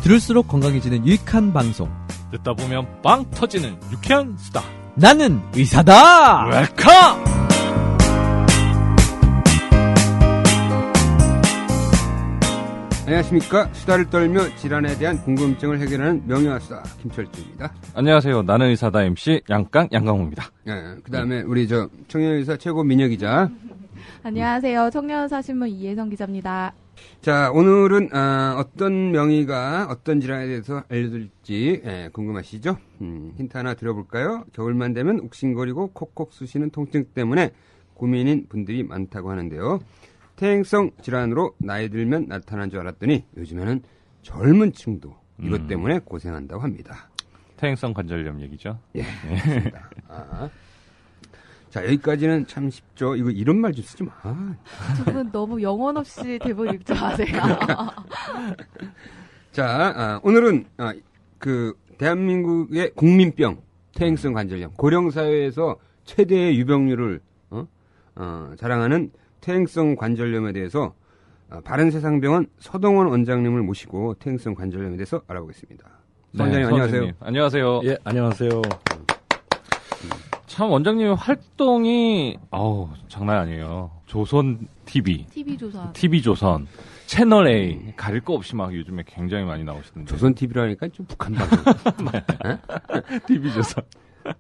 들을수록 건강해지는 유익한 방송. 듣다 보면 빵 터지는 유쾌한 수다. 나는 의사다. 웰컴. 안녕하십니까. 수다를 떨며 질환에 대한 궁금증을 해결하는 명예와수다 김철주입니다. 안녕하세요. 나는 의사다 MC 양강호입니다. 네, 그 다음에 우리 청년의사 최고 민혁기자. 안녕하세요. 청년의사신문 이혜성 기자입니다. 자, 오늘은 어떤 명의가 어떤 질환에 대해서 알려드릴지 궁금하시죠? 힌트 하나 드려볼까요? 겨울만 되면 욱신거리고 콕콕 쑤시는 통증 때문에 고민인 분들이 많다고 하는데요. 퇴행성 질환으로 나이 들면 나타난 줄 알았더니 요즘에는 젊은 층도 이것 때문에 고생한다고 합니다. 퇴행성 관절염 얘기죠? 예, 그렇습니다. 자, 여기까지는 참 쉽죠. 이런 말 좀 쓰지 마. 두 분 너무 영혼 없이 대본 읽지 마세요. 자, 오늘은 대한민국의 국민병 퇴행성 관절염 고령사회에서 최대의 유병률을 자랑하는 퇴행성 관절염에 대해서 바른세상병원 서동원 원장님을 모시고 퇴행성 관절염에 대해서 알아보겠습니다. 원장님 안녕하세요. 안녕하세요. 예, 안녕하세요. 참 원장님의 활동이 장난 아니에요. 조선 TV, TV조선, 채널 A 가릴 거 없이 막 요즘에 굉장히 많이 나오시던데. 조선 TV라니까 좀 북한 방송. TV조선.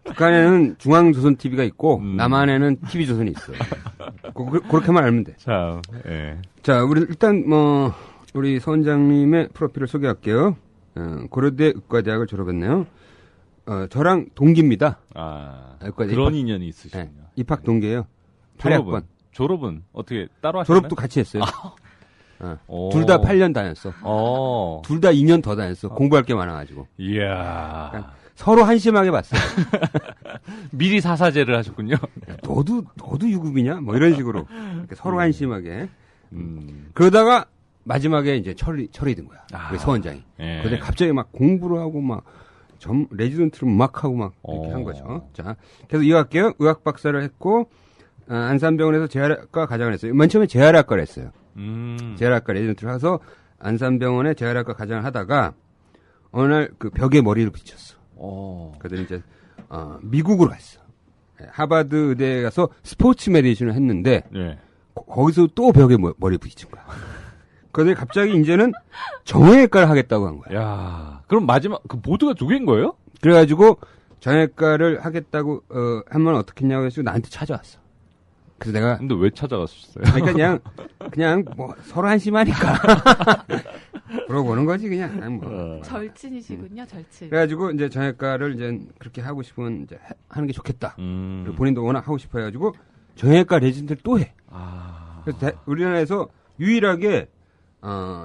북한에는 중앙조선 TV가 있고 남한에는 TV조선이 있어요. 그렇게만 알면 돼. 자, 예. 자, 우리 일단 우리 서 원장님의 프로필을 소개할게요. 고려대 의과대학을 졸업했네요. 저랑 동기입니다. 그런 인연이 있으시군요. 네, 입학 동기예요. 졸업은 어떻게 따로 하셨나요? 졸업도 같이 했어요. 둘 다 8년 다녔어. 둘 다 2년 더 다녔어. 공부할 게 많아가지고. 이야. 그러니까 서로 한심하게 봤어요. 미리 사사제를 하셨군요. 야, 너도 유급이냐? 뭐 이런 식으로. 서로 한심하게. 그러다가 마지막에 이제 철이 든 거야. 우리 서 원장이. 예. 그런데 갑자기 막 공부를 하고 막 레지던트를 막 하고 막 이렇게 한 거죠. 자, 그래서 이어갈게요. 의학 박사를 했고 안산병원에서 재활학과 과장을 했어요. 맨 처음에 재활학과를 했어요. 재활학과 레지던트를 해서 안산병원에 재활학과 과장을 하다가 어느 날 그 벽에 머리를 붙였어. 그러더니 이제 미국으로 갔어. 하버드 의대에 가서 스포츠 메디신을 했는데 네. 거기서 또 벽에 머리 부딪힌 거야. 그런데 갑자기 이제는 정형외과를 하겠다고 한 거야. 야, 그럼 마지막 그 모두가 두 개인 거예요? 그래가지고 정형외과를 하겠다고 하면 어떻게 했냐고 해서 나한테 찾아왔어. 그래서 내가 근데 왜 찾아갔었어요? 그러니까 그냥 뭐 서로 한심하니까 물어보는 거지 그냥 뭐. 절친이시군요, 절친. 그래가지고 이제 정형외과를 이제 그렇게 하고 싶으면 이제 하는 게 좋겠다. 그리고 본인도 워낙 하고 싶어가지고 정형외과 레지던트를 또 해. 그래서 우리나라에서 유일하게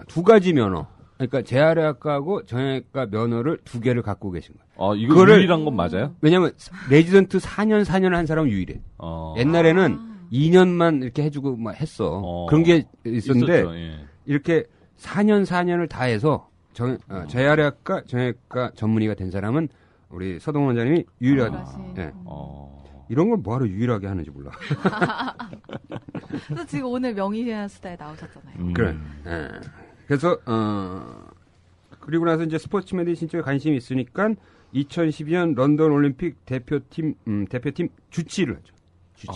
두 가지 면허. 그러니까 재활의학과하고 정형외과 면허를 두 개를 갖고 계신 거예요. 이거 유일한 건 맞아요? 왜냐면 레지던트 4년 한 사람은 유일해. 옛날에는 2년만 이렇게 해주고 막 했어. 그런 게 있었는데 있었죠, 예. 이렇게 4년을 다 해서 재활의학과 정형외과 전문의가 된 사람은 우리 서동원 원장님이 유일하다. 예. 이런 걸 뭐하러 유일하게 하는지 몰라. 그래서 지금 오늘 명의의 수다에 나오셨잖아요. 그래. 예. 그래서 그리고 나서 이제 스포츠 메디신 쪽에 관심이 있으니까 2012년 런던 올림픽 대표팀 주치를 하죠. 주치.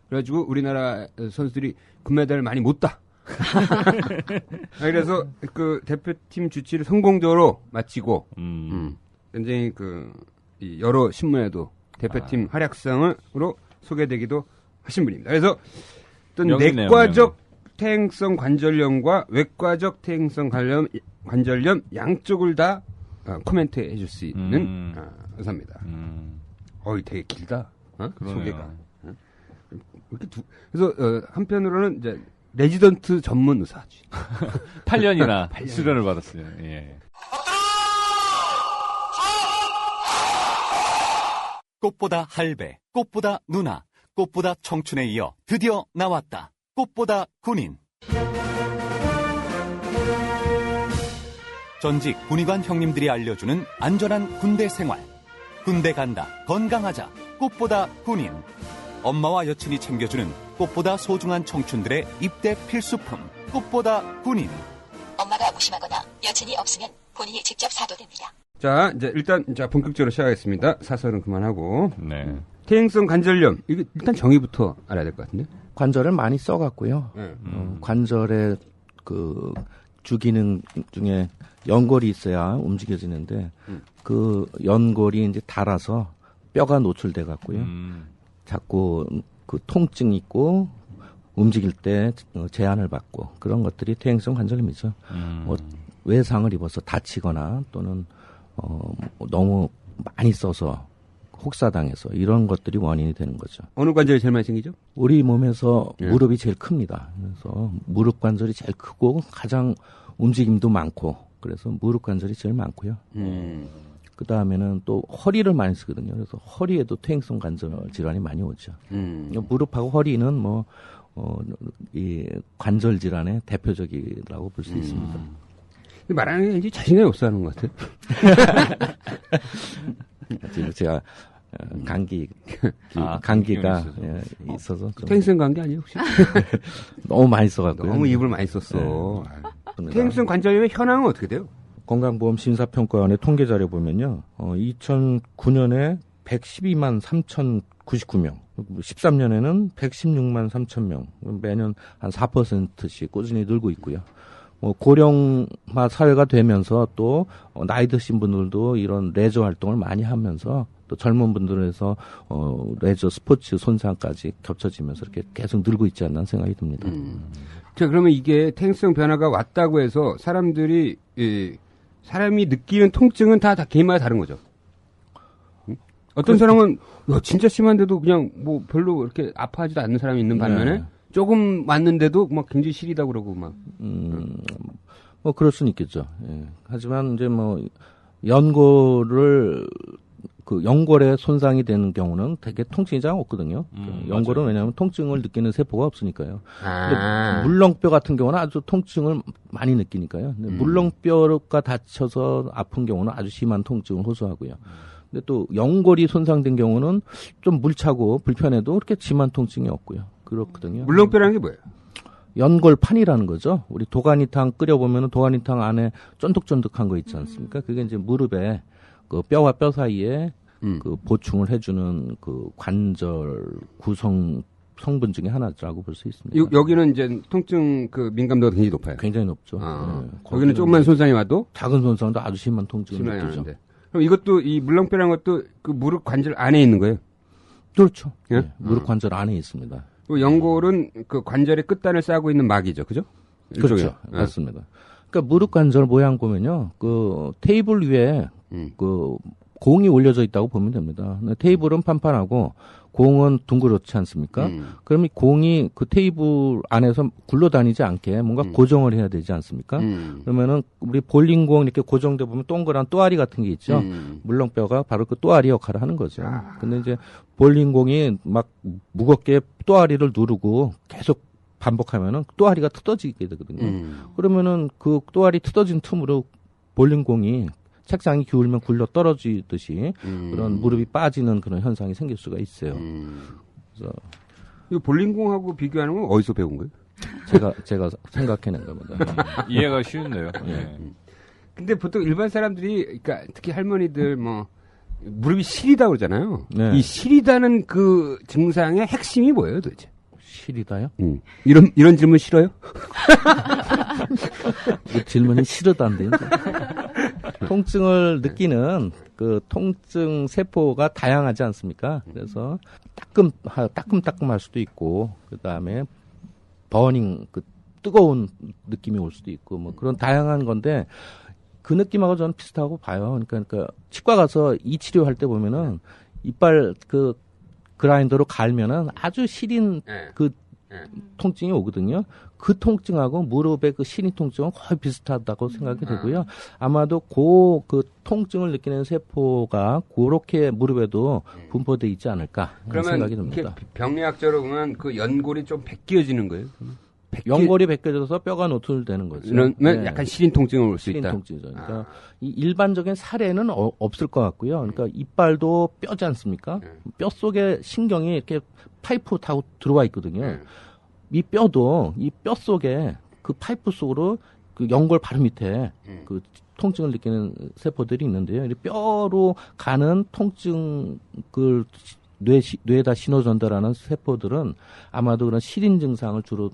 그래가지고 우리나라 선수들이 금메달을 많이 못 따. 그래서 그 대표팀 주치를 성공적으로 마치고 굉장히 이 여러 신문에도 대표팀 활약상으로 소개되기도 하신 분입니다. 그래서 어떤 내과적 퇴행성 관절염과 외과적 퇴행성 관절염 양쪽을 다 코멘트해 줄 수 있는 의사입니다. 되게 길다. 소개가. 그래서 한편으로는 이제 레지던트 전문 의사지. 8년이나 수련을 받았어요. 예. 꽃보다 할배, 꽃보다 누나, 꽃보다 청춘에 이어 드디어 나왔다. 꽃보다 군인. 전직 군의관 형님들이 알려주는 안전한 군대 생활. 군대 간다, 건강하자, 꽃보다 군인. 엄마와 여친이 챙겨주는 꽃보다 소중한 청춘들의 입대 필수품. 꽃보다 군인. 엄마가 무심하거나 여친이 없으면 본인이 직접 사도 됩니다. 자, 이제 일단 본격적으로 시작하겠습니다. 사설은 그만하고. 네. 퇴행성 관절염. 이게 일단 정의부터 알아야 될 것 같은데. 관절을 많이 써갖고요. 네. 관절의 그 주기능 중에 연골이 있어야 움직여지는데 그 연골이 이제 닳아서 뼈가 노출돼 갖고요. 자꾸 그 통증이 있고 움직일 때 제한을 받고 그런 것들이 퇴행성 관절염이죠. 뭐 외상을 입어서 다치거나 또는 너무 많이 써서 혹사당해서 이런 것들이 원인이 되는 거죠. 어느 관절이 제일 많이 생기죠? 우리 몸에서 예. 무릎이 제일 큽니다. 그래서 무릎 관절이 제일 크고 가장 움직임도 많고 그래서 무릎 관절이 제일 많고요. 그 다음에는 또 허리를 많이 쓰거든요. 그래서 허리에도 퇴행성 관절 질환이 많이 오죠. 무릎하고 허리는 뭐 이 관절 질환의 대표적이라고 볼 수 있습니다. 말하는 게 이제 자신감이 없어하는 것 같아요. 지금 제가 감기가 있어서 좀 퇴행성 관계 아니에요 혹시? 너무 많이 써갖고요. 너무 입을 많이 썼어. 네. 퇴행성 관절염의 현황은 어떻게 돼요? 건강보험 심사평가원의 통계 자료 보면요, 2009년에 112만 3,099명, 13년에는 116만 3,000명, 매년 한 4%씩 꾸준히 늘고 있고요. 고령화 사회가 되면서 또 나이 드신 분들도 이런 레저 활동을 많이 하면서 또 젊은 분들에서 레저 스포츠 손상까지 겹쳐지면서 이렇게 계속 늘고 있지 않나 생각이 듭니다. 자, 그러면 이게 퇴행성 변화가 왔다고 해서 사람들이 사람이 느끼는 통증은 다 개인마다 다른 거죠. 어떤 사람은 진짜 심한데도 그냥 뭐 별로 이렇게 아파하지도 않는 사람이 있는 반면에 조금 왔는데도 막 굉장히 시리다 그러고 막. 뭐 그럴 수는 있겠죠. 예. 하지만 이제 뭐 연골에 손상이 되는 경우는 되게 통증이 잘 없거든요. 연골은 왜냐하면 통증을 느끼는 세포가 없으니까요. 근데 물렁뼈 같은 경우는 아주 통증을 많이 느끼니까요. 물렁뼈가 다쳐서 아픈 경우는 아주 심한 통증을 호소하고요. 근데 또 연골이 손상된 경우는 좀 물차고 불편해도 그렇게 심한 통증이 없고요. 그렇거든요. 물렁뼈라는 게 뭐예요? 연골판이라는 거죠. 우리 도가니탕 끓여보면 도가니탕 안에 쫀득쫀득한 거 있지 않습니까? 그게 이제 무릎에 그 뼈와 뼈 사이에 그 보충을 해주는 그 관절 성분 중에 하나라고 볼 수 있습니다. 여기는 이제 통증 그 민감도가 굉장히 높아요. 굉장히 높죠. 네. 거기는 조금만 손상이 와도 작은 손상도 아주 심한 통증을 느끼죠. 그럼 이것도 이 물렁뼈라는 것도 그 무릎 관절 안에 있는 거예요? 그렇죠. 예? 네, 무릎 관절 안에 있습니다. 연골은 그 관절의 끝단을 싸고 있는 막이죠, 그죠? 그렇죠. 맞습니다. 그러니까 무릎 관절 모양 보면요, 그 테이블 위에 그 공이 올려져 있다고 보면 됩니다. 테이블은 판판하고 공은 둥그렇지 않습니까? 그럼 이 공이 그 테이블 안에서 굴러다니지 않게 뭔가 고정을 해야 되지 않습니까? 그러면은 우리 볼링공 이렇게 고정돼 보면 동그란 또아리 같은 게 있죠. 물렁뼈가 바로 그 또아리 역할을 하는 거죠. 근데 이제 볼링공이 막 무겁게 또아리를 누르고 계속 반복하면은 또아리가 뜯어지게 되거든요. 그러면은 그 또아리 뜯어진 틈으로 볼링공이 책상이 기울면 굴러 떨어지듯이 그런 무릎이 빠지는 그런 현상이 생길 수가 있어요. 그래서 이 볼링공하고 비교하는 건 어디서 배운 거예요? 제가 생각해낸 겁니다. 이해가 쉬운데요. 네. 근데 보통 일반 사람들이, 그러니까 특히 할머니들 뭐 무릎이 시리다 그러잖아요. 네. 이 시리다는 그 증상의 핵심이 뭐예요, 도대체? 시리다요? 이런 질문 싫어요? 이 질문이 싫어단데요. 통증을 느끼는 그 통증 세포가 다양하지 않습니까? 그래서 따끔할 수도 있고, 그 다음에 버닝, 그 뜨거운 느낌이 올 수도 있고, 뭐 그런 다양한 건데, 그 느낌하고 저는 비슷하고 봐요. 그러니까 치과 가서 이 치료할 때 보면은 이빨 그 그라인더로 갈면은 아주 시린 그 통증이 오거든요. 그 통증하고 무릎의 그 시린 통증은 거의 비슷하다고 생각이 되고요. 아마도 그 통증을 느끼는 세포가 그렇게 무릎에도 분포돼 있지 않을까 생각이 듭니다. 병리학적으로 보면 그 연골이 좀 벗겨지는 거예요? 연골이 벗겨져서 뼈가 노출되는 거죠. 그러면 약간 시린 통증을 올 수 있다. 시린 통증이죠. 그러니까 이 일반적인 사례는 없을 것 같고요. 그러니까 이빨도 뼈지 않습니까? 뼈 속에 신경이 이렇게 파이프 타고 들어와 있거든요. 이 뼈도 이 뼈 속에 그 파이프 속으로 그 연골 바로 밑에 그 통증을 느끼는 세포들이 있는데요. 이 뼈로 가는 통증을 뇌에다 신호 전달하는 세포들은 아마도 그런 시린 증상을 주로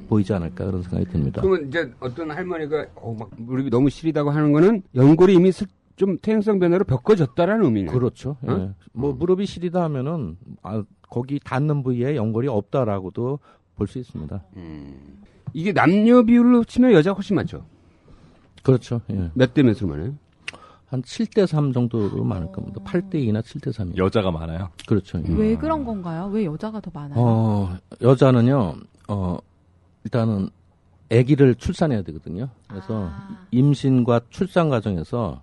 보이지 않을까 그런 생각이 듭니다. 그러면 이제 어떤 할머니가 막 무릎이 너무 시리다고 하는 거는 연골이 이미 좀 퇴행성 변화로 벽거졌다라는 의미네요. 그렇죠. 어? 예. 뭐 무릎이 시리다 하면은 거기 닿는 부위에 연골이 없다라고도 볼 수 있습니다. 이게 남녀 비율로 치면 여자가 훨씬 많죠. 그렇죠. 예. 몇 대 몇으로 많아요? 한 7대3 정도로 많을 겁니다. 8대2나 7대3. 여자가 많아요. 그렇죠. 예. 왜 그런 건가요? 왜 여자가 더 많아요? 여자는요, 일단은 아기를 출산해야 되거든요. 그래서 임신과 출산 과정에서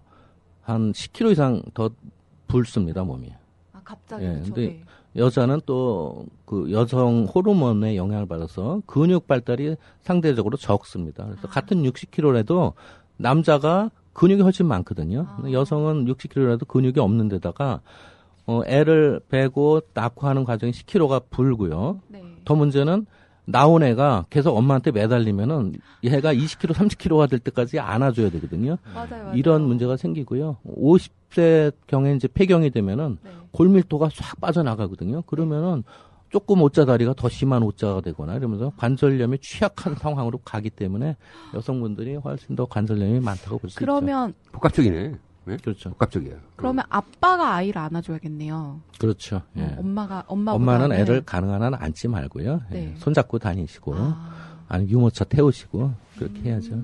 한 10kg 이상 더 붓습니다, 몸이. 갑자기. 예, 그렇죠. 근데 네. 여자는 또 그 여성 호르몬의 영향을 받아서 근육 발달이 상대적으로 적습니다. 그래서 같은 60kg라도 남자가 근육이 훨씬 많거든요. 근데 여성은 60kg라도 근육이 없는 데다가 애를 베고 낳고 하는 과정이 10kg가 불고요. 네. 더 문제는 나온 애가 계속 엄마한테 매달리면은 얘가 20kg, 30kg가 될 때까지 안아줘야 되거든요. 맞아요. 이런 문제가 생기고요. 50세 경에 이제 폐경이 되면은 네. 골밀도가 싹 빠져나가거든요. 그러면은 조금 옷자다리가 더 심한 옷자가 되거나 이러면서 관절염이 취약한 상황으로 가기 때문에 여성분들이 훨씬 더 관절염이 많다고 볼 수 있죠. 그러면 복합적이네. 네? 그렇죠. 복합적이에요. 그러면 아빠가 아이를 안아줘야겠네요. 그렇죠. 예. 엄마는 애를 가능한 한 안지 말고요. 예. 네. 손잡고 다니시고 아니면 유모차 태우시고 그렇게 해야죠.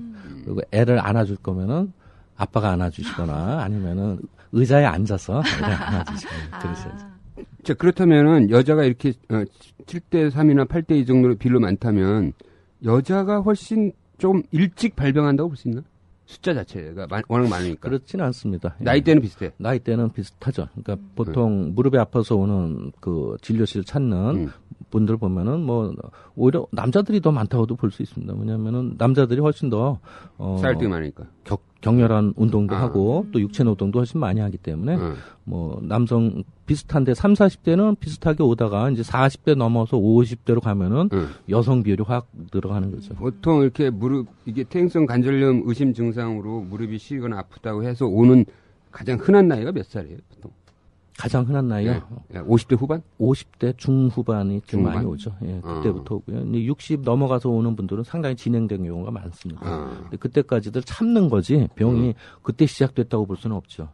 그리고 애를 안아줄 거면은 아빠가 안아주시거나 아니면은 의자에 앉아서 애를 안아주시거나 그러셔야죠. 자, 그렇다면은 여자가 이렇게 7대3이나 8대2 정도로 비율로 많다면 여자가 훨씬 좀 일찍 발병한다고 볼 수 있나? 숫자 자체가 워낙 많으니까. 그렇지는 않습니다. 예. 나이대는 비슷해. 나이대는 비슷하죠. 그러니까 보통 무릎이 아파서 오는 그 진료실 찾는 분들 보면은 뭐 오히려 남자들이 더 많다고도 볼 수 있습니다. 왜냐면은 남자들이 훨씬 더 쌀뜨기 많으니까. 격렬한 운동도 하고 또 육체 노동도 훨씬 많이 하기 때문에 뭐 남성 비슷한데 30, 40대는 비슷하게 오다가 이제 40대 넘어서 50대로 가면은 여성 비율이 확 늘어가는 거죠. 보통 이렇게 이게 퇴행성 관절염 의심 증상으로 무릎이 시리거나 아프다고 해서 오는 가장 흔한 나이가 몇 살이에요, 보통? 가장 흔한 나이요? 네. 50대 후반? 50대 중후반이 좀 중후반? 많이 오죠. 예, 그때부터 오고요. 근데 60 넘어가서 오는 분들은 상당히 진행된 경우가 많습니다. 근데 그때까지들 참는 거지 병이 그때 시작됐다고 볼 수는 없죠.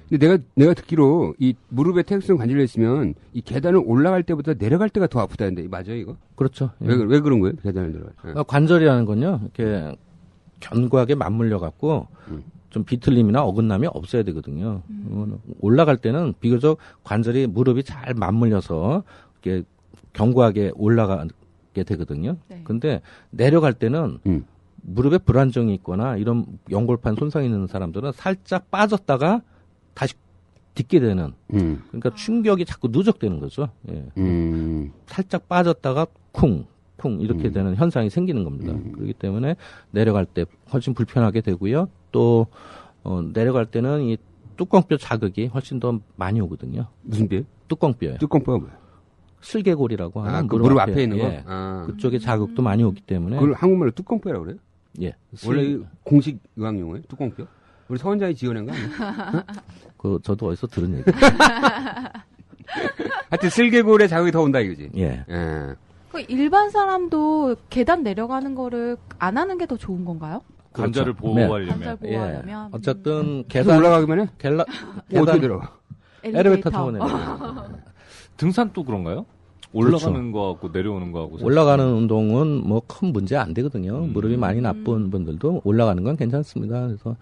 근데 내가 듣기로 이 무릎에 퇴행성 관절염이 있으면 이 계단을 올라갈 때보다 내려갈 때가 더 아프다는데 맞아요, 이거? 그렇죠. 예. 왜 그런 거예요? 계단을 내려갈 때? 그러니까 관절이라는 건요, 이렇게 견고하게 맞물려 갖고 좀 비틀림이나 어긋남이 없어야 되거든요. 올라갈 때는 비교적 관절이 무릎이 잘 맞물려서 이렇게 견고하게 올라가게 되거든요. 네. 근데 내려갈 때는 무릎에 불안정이 있거나 이런 연골판 손상이 있는 사람들은 살짝 빠졌다가 다시 딛게 되는 그러니까 충격이 자꾸 누적되는 거죠. 예. 살짝 빠졌다가 쿵 이렇게 되는 현상이 생기는 겁니다. 그렇기 때문에 내려갈 때 훨씬 불편하게 되고요. 또 내려갈 때는 이 뚜껑뼈 자극이 훨씬 더 많이 오거든요. 무슨 뼈요? 뚜껑뼈요. 뚜껑뼈가 뭐야? 슬개골이라고 하는 그 무릎 앞에 있는 거? 예. 그쪽에 자극도 많이 오기 때문에 그걸 한국말로 뚜껑뼈라고 그래요? 예. 원래 공식 의학 용어예요? 뚜껑뼈? 우리 서원장이 지어낸 거 아니에요? 저도 어디서 들은 얘기. 하여튼 슬개골에 자극이 더 온다 이거지. 예. 그 일반 사람도 계단 내려가는 거를 안 하는 게 더 좋은 건가요? 관절을 그렇죠. 보호하려면. 관절 보호하려면. 어쨌든 계속 계단 올라가기만 해? 어떻게 계단 들어가? 엘리베이터 타고 내려. 등산도 그런가요? 그렇죠. 올라가는 거하고 내려오는 거하고 올라가는 운동은 뭐 큰 문제 안 되거든요. 무릎이 많이 나쁜 분들도 올라가는 건 괜찮습니다. 그래서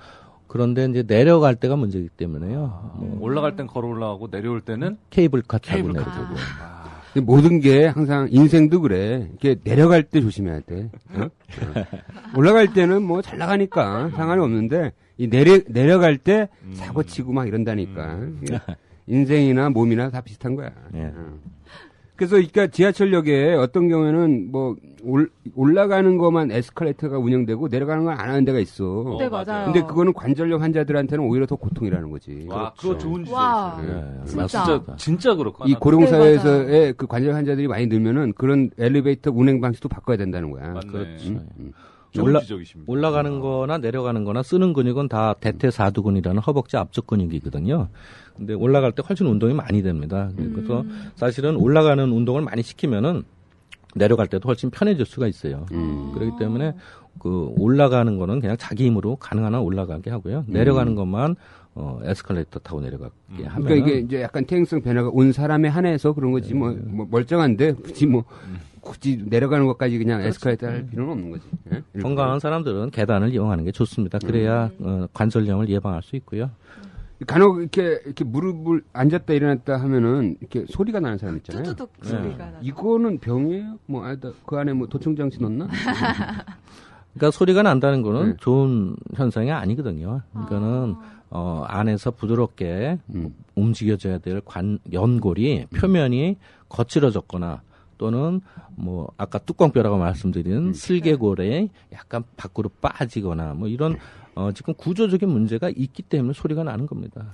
그런데 이제 내려갈 때가 문제이기 때문에요. 뭐 올라갈 땐 걸어 올라가고 내려올 때는 케이블카 타고 케이블카 내려오고. 근데 모든 게 항상 인생도 그래. 이렇게 내려갈 때 조심해야 돼. 어? 올라갈 때는 뭐 잘 나가니까 상관이 없는데 이 내려갈 때 사고 치고 막 이런다니까. 인생이나 몸이나 다 비슷한 거야. 예. 그래서 그러니까 지하철역에 어떤 경우에는 뭐 올라가는 것만 에스컬레이터가 운영되고 내려가는 건 안 하는 데가 있어. 네, 맞아요. 근데 그거는 관절염 환자들한테는 오히려 더 고통이라는 거지. 와, 그거 좋은 주제 와. 있어요. 예, 진짜. 진짜 그렇구나. 이 고령사회에서의 네, 그 관절 환자들이 많이 늘면은 그런 엘리베이터 운행 방식도 바꿔야 된다는 거야. 맞네. 그렇죠. 정지적이십니다. 올라가는 거나 내려가는 거나 쓰는 근육은 다 대퇴사두근이라는 허벅지 앞쪽 근육이거든요. 근데 올라갈 때 훨씬 운동이 많이 됩니다. 그래서 사실은 올라가는 운동을 많이 시키면은 내려갈 때도 훨씬 편해질 수가 있어요. 그렇기 때문에 그 올라가는 거는 그냥 자기 힘으로 가능한 한 올라가게 하고요. 내려가는 것만 에스컬레이터 타고 내려가게 하면. 그러니까 이게 이제 약간 퇴행성 변화가 온 사람에 한해서 그런 거지 뭐 멀쩡한데 굳이 내려가는 것까지 그냥 에스컬레이터 할 필요는 없는 거지. 예? 건강한 사람들은 계단을 이용하는 게 좋습니다. 그래야 관절염을 예방할 수 있고요. 간혹 이렇게 무릎을 앉았다 일어났다 하면은 이렇게 소리가 나는 사람 있잖아요. 뚜두둑 소리가 나. 이거는 병이에요? 그 안에 뭐 도청장치 넣나? 그러니까 소리가 난다는 거는 좋은 현상이 아니거든요. 이거는 안에서 부드럽게 움직여져야 될 연골이 표면이 거칠어졌거나 또는 뭐 아까 뚜껑뼈라고 말씀드린 슬개골에 약간 밖으로 빠지거나 뭐 이런 지금 구조적인 문제가 있기 때문에 소리가 나는 겁니다.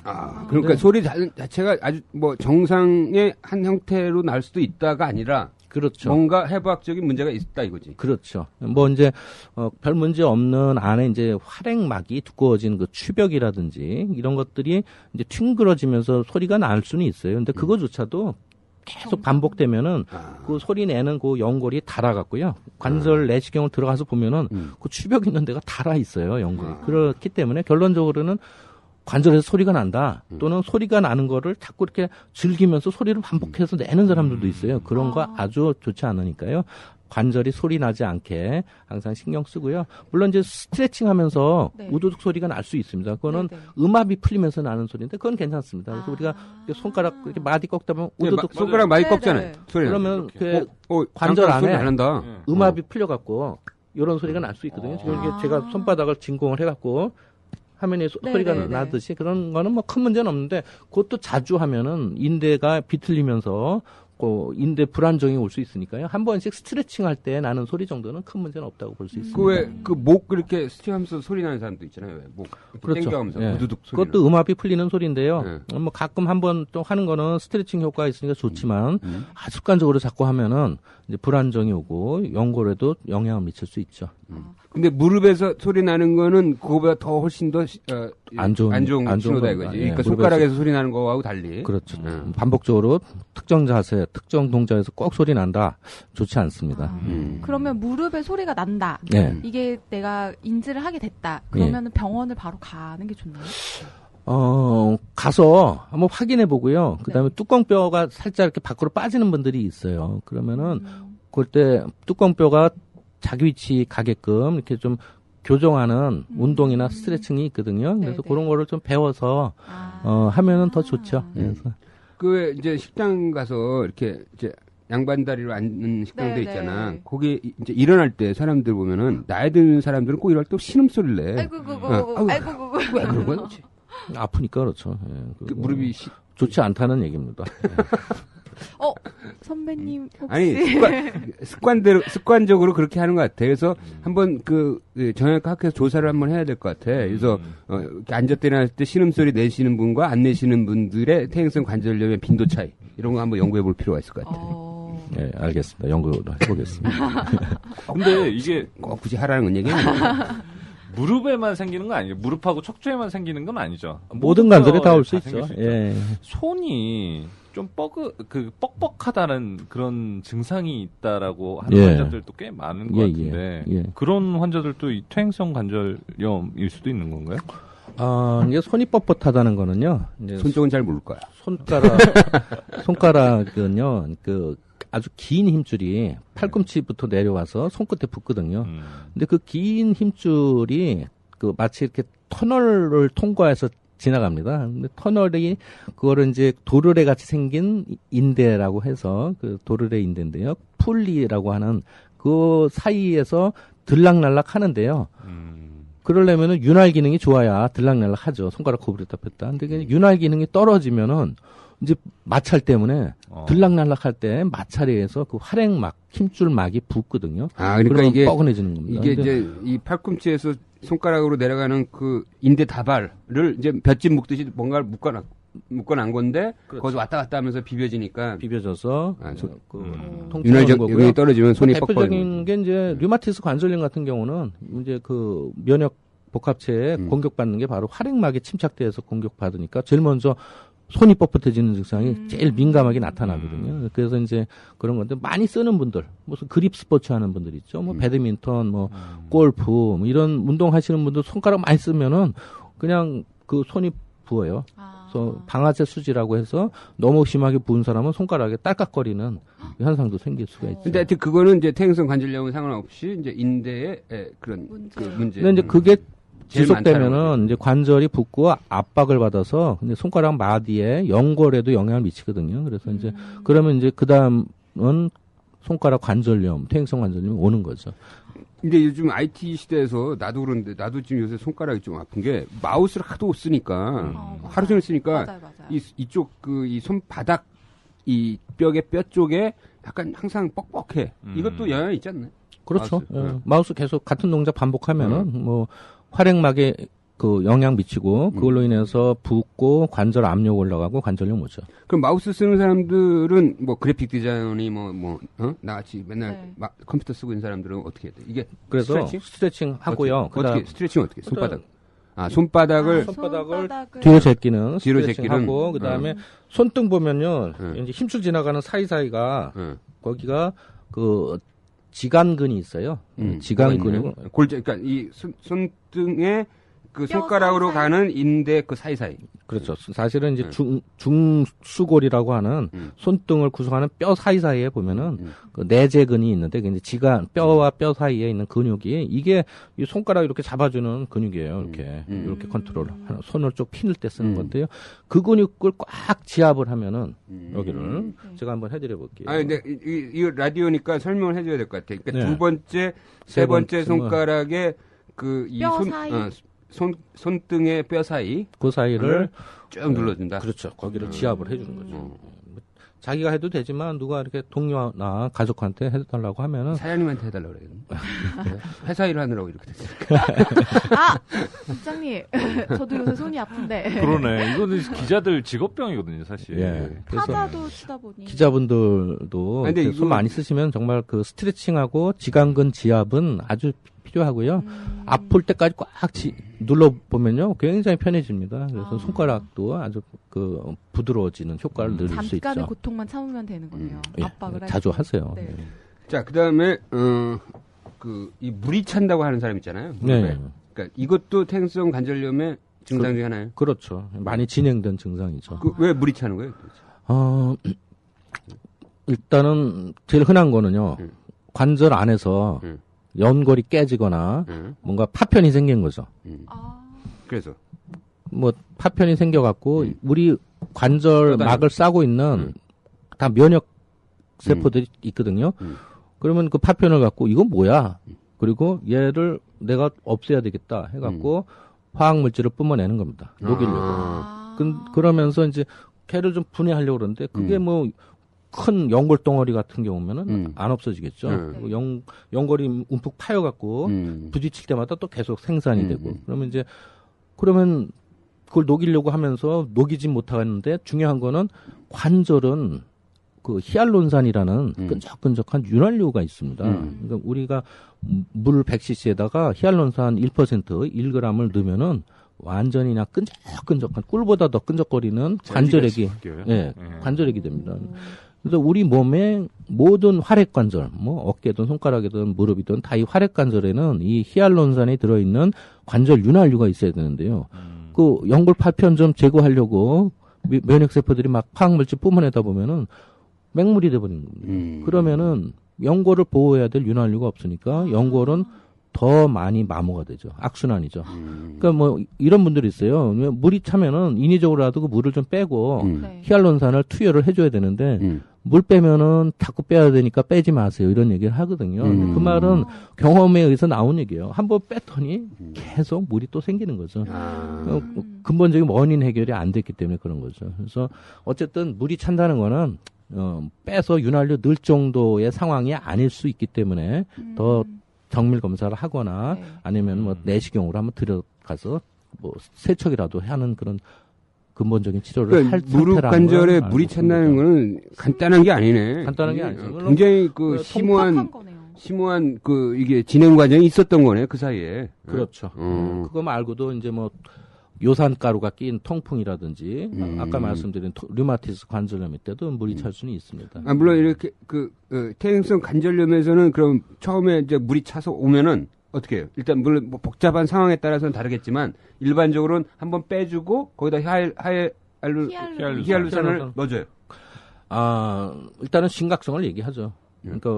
그러니까 소리 자체가 아주 뭐 정상의 한 형태로 날 수도 있다가 아니라 그렇죠. 뭔가 해부학적인 문제가 있다 이거지. 그렇죠. 뭐 이제 별 문제 없는 안에 이제 활액막이 두꺼워진 그 추벽이라든지 이런 것들이 이제 튕그러지면서 소리가 날 수는 있어요. 근데 그거조차도 계속 반복되면은 그 소리 내는 그 연골이 닳아갖고요. 관절 내시경을 들어가서 보면은 그 추벽 있는 데가 닳아 있어요, 연골이. 그렇기 때문에 결론적으로는 관절에서 소리가 난다. 또는 소리가 나는 거를 자꾸 이렇게 즐기면서 소리를 반복해서 내는 사람들도 있어요. 그런 거 아주 좋지 않으니까요. 관절이 소리 나지 않게 항상 신경 쓰고요. 물론 이제 스트레칭 하면서 우두둑 소리가 날 수 있습니다. 그거는 음압이 풀리면서 나는 소리인데 그건 괜찮습니다. 그래서 우리가 손가락 이렇게 마디 꺾다 보면 우두둑 손가락 마디 꺾잖아요. 그러면 그 관절 안에 난다. 음압이 풀려갖고 이런 소리가 날 수 있거든요. 지금 이게 제가 손바닥을 진공을 해갖고 화면에 소리가 나듯이 그런 거는 뭐 큰 문제는 없는데 그것도 자주 하면은 인대가 비틀리면서 인대 불안정이 올 수 있으니까요. 한 번씩 스트레칭 할 때 나는 소리 정도는 큰 문제는 없다고 볼 수 있습니다. 그 목 그렇게 스트레칭하면서 소리 나는 사람도 있잖아요. 목 그렇죠. 땡겨가면서 우두둑 소리. 그것도 음압이 풀리는 소리인데요. 뭐 가끔 한번 또 하는 거는 스트레칭 효과가 있으니까 좋지만 습관적으로 자꾸 하면은 이제 불안정이 오고 연골에도 영향을 미칠 수 있죠. 근데 무릎에서 소리 나는 거는 그거보다 더 훨씬 더 안 좋은 신호다 이거지. 그러니까 손가락에서 소리 나는 거하고 달리. 그렇죠. 반복적으로 특정 자세, 특정 동작에서 꼭 소리 난다. 좋지 않습니다. 그러면 무릎에 소리가 난다. 이게 내가 인지를 하게 됐다. 그러면 병원을 바로 가는 게 좋나요? 가서 한번 확인해 보고요. 그 다음에 뚜껑뼈가 살짝 이렇게 밖으로 빠지는 분들이 있어요. 그러면은 그때 뚜껑뼈가 자기 위치 가게끔 이렇게 좀 교정하는 운동이나 스트레칭이 있거든요. 그래서 그런 거를 좀 배워서 하면은 더 좋죠. 그래서 그 이제 식당 가서 이렇게 이제 양반다리로 앉는 식당들 있잖아. 거기 이제 일어날 때 사람들 보면은 나이 드는 사람들은 꼭 일어날 때 신음소리를 내. 아이고 왜 그런 거야? 아프니까 그렇죠. 그 무릎이 좋지 않다는 얘기입니다. 선배님 혹시 아니 습관적으로 그렇게 하는 것 같아. 그래서 한번 그 정형외과 학회에서 조사를 한번 해야 될 것 같아. 그래서 이렇게 앉았다 일어날 때 신음소리 내시는 분과 안 내시는 분들의 퇴행성 관절염의 빈도 차이 이런 거 한번 연구해 볼 필요가 있을 것 같아. 네, 알겠습니다. 연구를 해보겠습니다. 근데 이게 꼭 굳이 하라는 건 얘기 아니야. 무릎에만 생기는 건 아니죠. 무릎하고 척추에만 생기는 건 아니죠. 모든 관절에 다 올 수 있죠. 예. 손이 좀 뻑뻑하다는 그런 증상이 있다라고 하는 환자들도 꽤 많은 것 같은데 그런 환자들도 이 퇴행성 관절염일 수도 있는 건가요? 이게 손이 뻣뻣하다는 거는요. 이제 손 쪽은 잘 모를 거야. 손가락은요. 그 아주 긴 힘줄이 팔꿈치부터 내려와서 손끝에 붙거든요. 근데 그 긴 힘줄이 그 마치 이렇게 터널을 통과해서 지나갑니다. 근데 터널이 그거를 이제 도르래 같이 생긴 인대라고 해서 그 도르래 인대인데요. 풀리라고 하는 그 사이에서 들락날락 하는데요. 그러려면은 윤활 기능이 좋아야 들락날락 하죠. 손가락 구부렸다 폈다. 근데 윤활 기능이 떨어지면은 이제 마찰 때문에 들락날락 할 때 마찰에서 그 활액막, 힘줄막이 붓거든요. 그러니까 이게 뻐근해지는 겁니다. 이게 이제 이 팔꿈치에서 손가락으로 내려가는 그 인대 다발을 이제 볏짚 묶듯이 뭔가를 묶어놓은 건데 그렇죠. 거기서 왔다 갔다 하면서 비벼지니까 비벼져서 윤활 여기 떨어지면 손이 뻑뻑해지고. 대표적인 게 이제 류마티스 관절염 같은 경우는 이제 그 면역 복합체에 공격받는 게 바로 활액막에 침착돼서 공격받으니까 제일 먼저 손이 뻣뻣해지는 증상이 제일 민감하게 나타나거든요. 그래서 이제 그런 건데 많이 쓰는 분들, 무슨 그립 스포츠 하는 분들 있죠. 뭐 배드민턴, 뭐 골프, 뭐 이런 운동 하시는 분들 손가락 많이 쓰면은 그냥 그 손이 부어요. 그래서 방아쇠 수지라고 해서 너무 심하게 부은 사람은 손가락에 딸깍거리는 현상도 생길 수가 있죠. 근데 하여튼 그거는 이제 퇴행성 관절염은 상관없이 이제 인대의 그런 문제. 근데 이제 그게 지속되면은 이제 관절이 붓고 압박을 받아서 근데 손가락 마디에 연골에도 영향을 미치거든요. 그래서 이제 그러면 이제 그 다음은 손가락 관절염, 퇴행성 관절염이 오는 거죠. 근데 요즘 IT 시대에서 나도 그런데 나도 지금 요새 손가락이 좀 아픈 게 마우스를 하도 쓰니까 하루 종일 쓰니까 맞아요. 이쪽 이 손바닥 이 뼈 쪽에 약간 항상 뻑뻑해. 이것도 영향이 있지 않나요? 그렇죠. 마우스 계속 같은 동작 반복하면은 뭐 활액막에 그 영향 미치고 그걸로 인해서 붓고 관절 압력 올라가고 관절염 오죠. 그럼 마우스 쓰는 사람들은 뭐 그래픽 디자이너니 나같이 맨날 컴퓨터 쓰고 있는 사람들은 어떻게 해야 돼? 이게 그래서 스트레칭 하고요. 어떻게 스트레칭 어떻게? 손바닥. 손바닥을 뒤로 제끼는 뒤로 스트레칭 제끼는 하고 그다음에 손등 보면요. 이제 힘줄 지나가는 사이사이가 거기가 그 지간근이 있어요. 지간근이고 그러니까 이 손등에 그 손가락으로 가는 인대 그 사이사이. 그렇죠. 사실은 이제 중수골이라고 하는 손등을 구성하는 뼈 사이사이에 보면은 그 내재근이 있는데 이제 지간 뼈와 뼈 사이에 있는 근육이 이게 이 손가락 이렇게 잡아주는 근육이에요. 이렇게 컨트롤. 손을 쭉 피늘 때 쓰는 건데요. 그 근육을 꽉 지압을 하면은 여기를 제가 한번 해드려 볼게요. 아 근데 이 라디오니까 설명을 해줘야 될 것 같아요. 그러니까 두 번째, 세 번째 손가락에 그 이 손등의 뼈 사이 그 사이를 쭉 눌러준다. 그렇죠. 거기를 지압을 해주는 거죠. 자기가 해도 되지만 누가 이렇게 동료나 가족한테 해달라고 하면은 사장님한테 해달라고 그래요. 회사 일을 하느라고 이렇게 됐어요. 부장님, 저도 요새 손이 아픈데. 그러네. 이거는 기자들 직업병이거든요, 사실. 예. 타자도 쓰다 보니. 기자분들도 손 많이 쓰시면 정말 그 스트레칭하고 지간근 지압은 아주 필요하고요. 아플 때까지 꽉 눌러보면요. 굉장히 편해집니다. 그래서 손가락도 아주 그 부드러워지는 효과를 누릴 수 있죠. 잠깐의 고통만 참으면 되는 거네요. 압박을 자주 하세요. 네. 자, 그 다음에, 이 물이 찬다고 하는 사람 있잖아요. 네. 그러니까 이것도 퇴행성 관절염의 증상 중에 하나예요? 그렇죠. 많이 진행된 증상이죠. 왜 물이 차는 거예요? 일단은 제일 흔한 거는요. 관절 안에서 연골이 깨지거나 뭔가 파편이 생긴 거죠. 그래서 뭐 파편이 생겨갖고 우리 관절 막을 싸고 있는 다 면역 세포들이 있거든요. 그러면 그 파편을 갖고 이건 뭐야? 그리고 얘를 내가 없애야 되겠다 해갖고 화학 물질을 뿜어내는 겁니다. 녹이려고. 그러면서 이제 걔를 좀 분해하려고 그러는데 그게 뭐 큰 연골 덩어리 같은 경우면은 안 없어지겠죠. 연골이 움푹 파여갖고 부딪힐 때마다 또 계속 생산이 되고 그러면 그걸 녹이려고 하면서 녹이진 못하는데 중요한 거는 관절은 그 히알론산이라는 끈적끈적한 윤활유가 있습니다. 그러니까 우리가 물 100cc에다가 히알론산 1% 1g을 넣으면은 완전히 그냥 끈적끈적한 꿀보다 더 끈적거리는 관절액이 관절액이 됩니다. 그래서 우리 몸의 모든 활액관절, 뭐 어깨든 손가락이든 무릎이든 다 이 활액관절에는 이 히알론산이 들어있는 관절 윤활유가 있어야 되는데요. 그 연골 파편 좀 제거하려고 면역세포들이 막 화학물질 뿜어내다 보면은 맹물이 돼버리는 겁니다. 그러면은 연골을 보호해야 될 윤활유가 없으니까 연골은 더 많이 마모가 되죠. 악순환이죠. 그러니까 뭐 이런 분들이 있어요. 물이 차면은 인위적으로라도 그 물을 좀 빼고 히알론산을 투여를 해줘야 되는데 물 빼면은 자꾸 빼야 되니까 빼지 마세요. 이런 얘기를 하거든요. 그 말은 경험에 의해서 나온 얘기예요. 한번 뺐더니 계속 물이 또 생기는 거죠. 근본적인 원인 해결이 안 됐기 때문에 그런 거죠. 그래서 어쨌든 물이 찬다는 거는 빼서 윤활유 넣을 정도의 상황이 아닐 수 있기 때문에 더 정밀 검사를 하거나 아니면 뭐 내시경으로 한번 들어가서 뭐 세척이라도 하는 그런 근본적인 치료를 그러니까 할 무릎 상태라는 관절에 걸 물이 알고 찼다는 있습니다. 거는 간단한 게 아니네. 간단한 게 아니죠. 굉장히 그 심오한 그 이게 진행 과정이 있었던 거네 그 사이에. 그렇죠. 그거 말고도 이제 뭐 요산가루가 낀 통풍이라든지 아까 말씀드린 류마티스 관절염 때도 물이 찰 수는 있습니다. 아, 물론 이렇게 퇴행성 관절염에서는 그럼 처음에 이제 물이 차서 오면은 어떻게 해요? 일단 물론 뭐 복잡한 상황에 따라서는 다르겠지만 일반적으로는 한번 빼주고 거기다 히알루산을 넣어줘요. 아, 일단은 심각성을 얘기하죠. 그러니까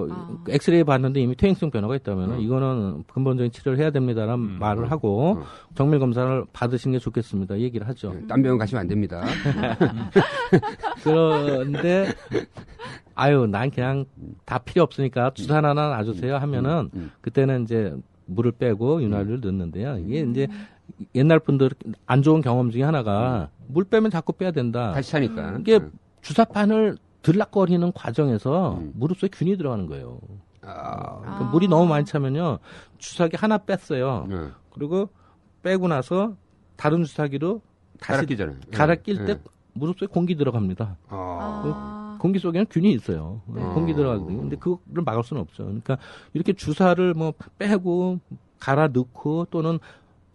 엑스레이 봤는데 이미 퇴행성 변화가 있다면 이거는 근본적인 치료를 해야 됩니다라는 말을 하고 정밀 검사를 받으시는 게 좋겠습니다. 얘기를 하죠. 딴 병원 가시면 안 됩니다. 그런데 아유 난 그냥 다 필요 없으니까 주사 하나 놔주세요 하면은 그때는 이제 물을 빼고 윤활유를 넣는데요. 이게 이제 옛날 분들 안 좋은 경험 중에 하나가 물 빼면 자꾸 빼야 된다. 다시 차니까. 이게 주사판을 들락거리는 과정에서 무릎 속에 균이 들어가는 거예요. 그러니까 물이 너무 많이 차면요. 주사기 하나 뺐어요. 그리고 빼고 나서 다른 주사기로 다시 갈아 낄 때 무릎 속에 공기 들어갑니다. 공기 속에는 균이 있어요. 공기 들어가거든요. 근데 그거를 막을 수는 없죠. 그러니까 이렇게 주사를 뭐 빼고 갈아 넣고 또는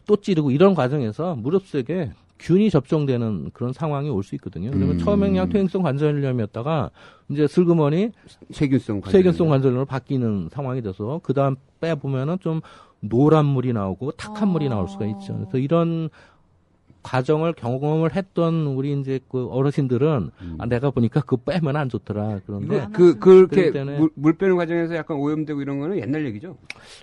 또 찌르고 이런 과정에서 무릎 속에 균이 접종되는 그런 상황이 올 수 있거든요. 그러면 처음에 그냥 퇴행성 관절염이었다가 이제 슬그머니 세균성 관절염으로 바뀌는 상황이 돼서 그 다음 빼보면은 좀 노란 물이 나오고 탁한 물이 나올 수가 있죠. 그래서 이런 과정을 경험을 했던 우리 이제 그 어르신들은 내가 보니까 그거 빼면 안 좋더라. 그런데 그렇게 물 빼는 과정에서 약간 오염되고 이런 거는 옛날 얘기죠.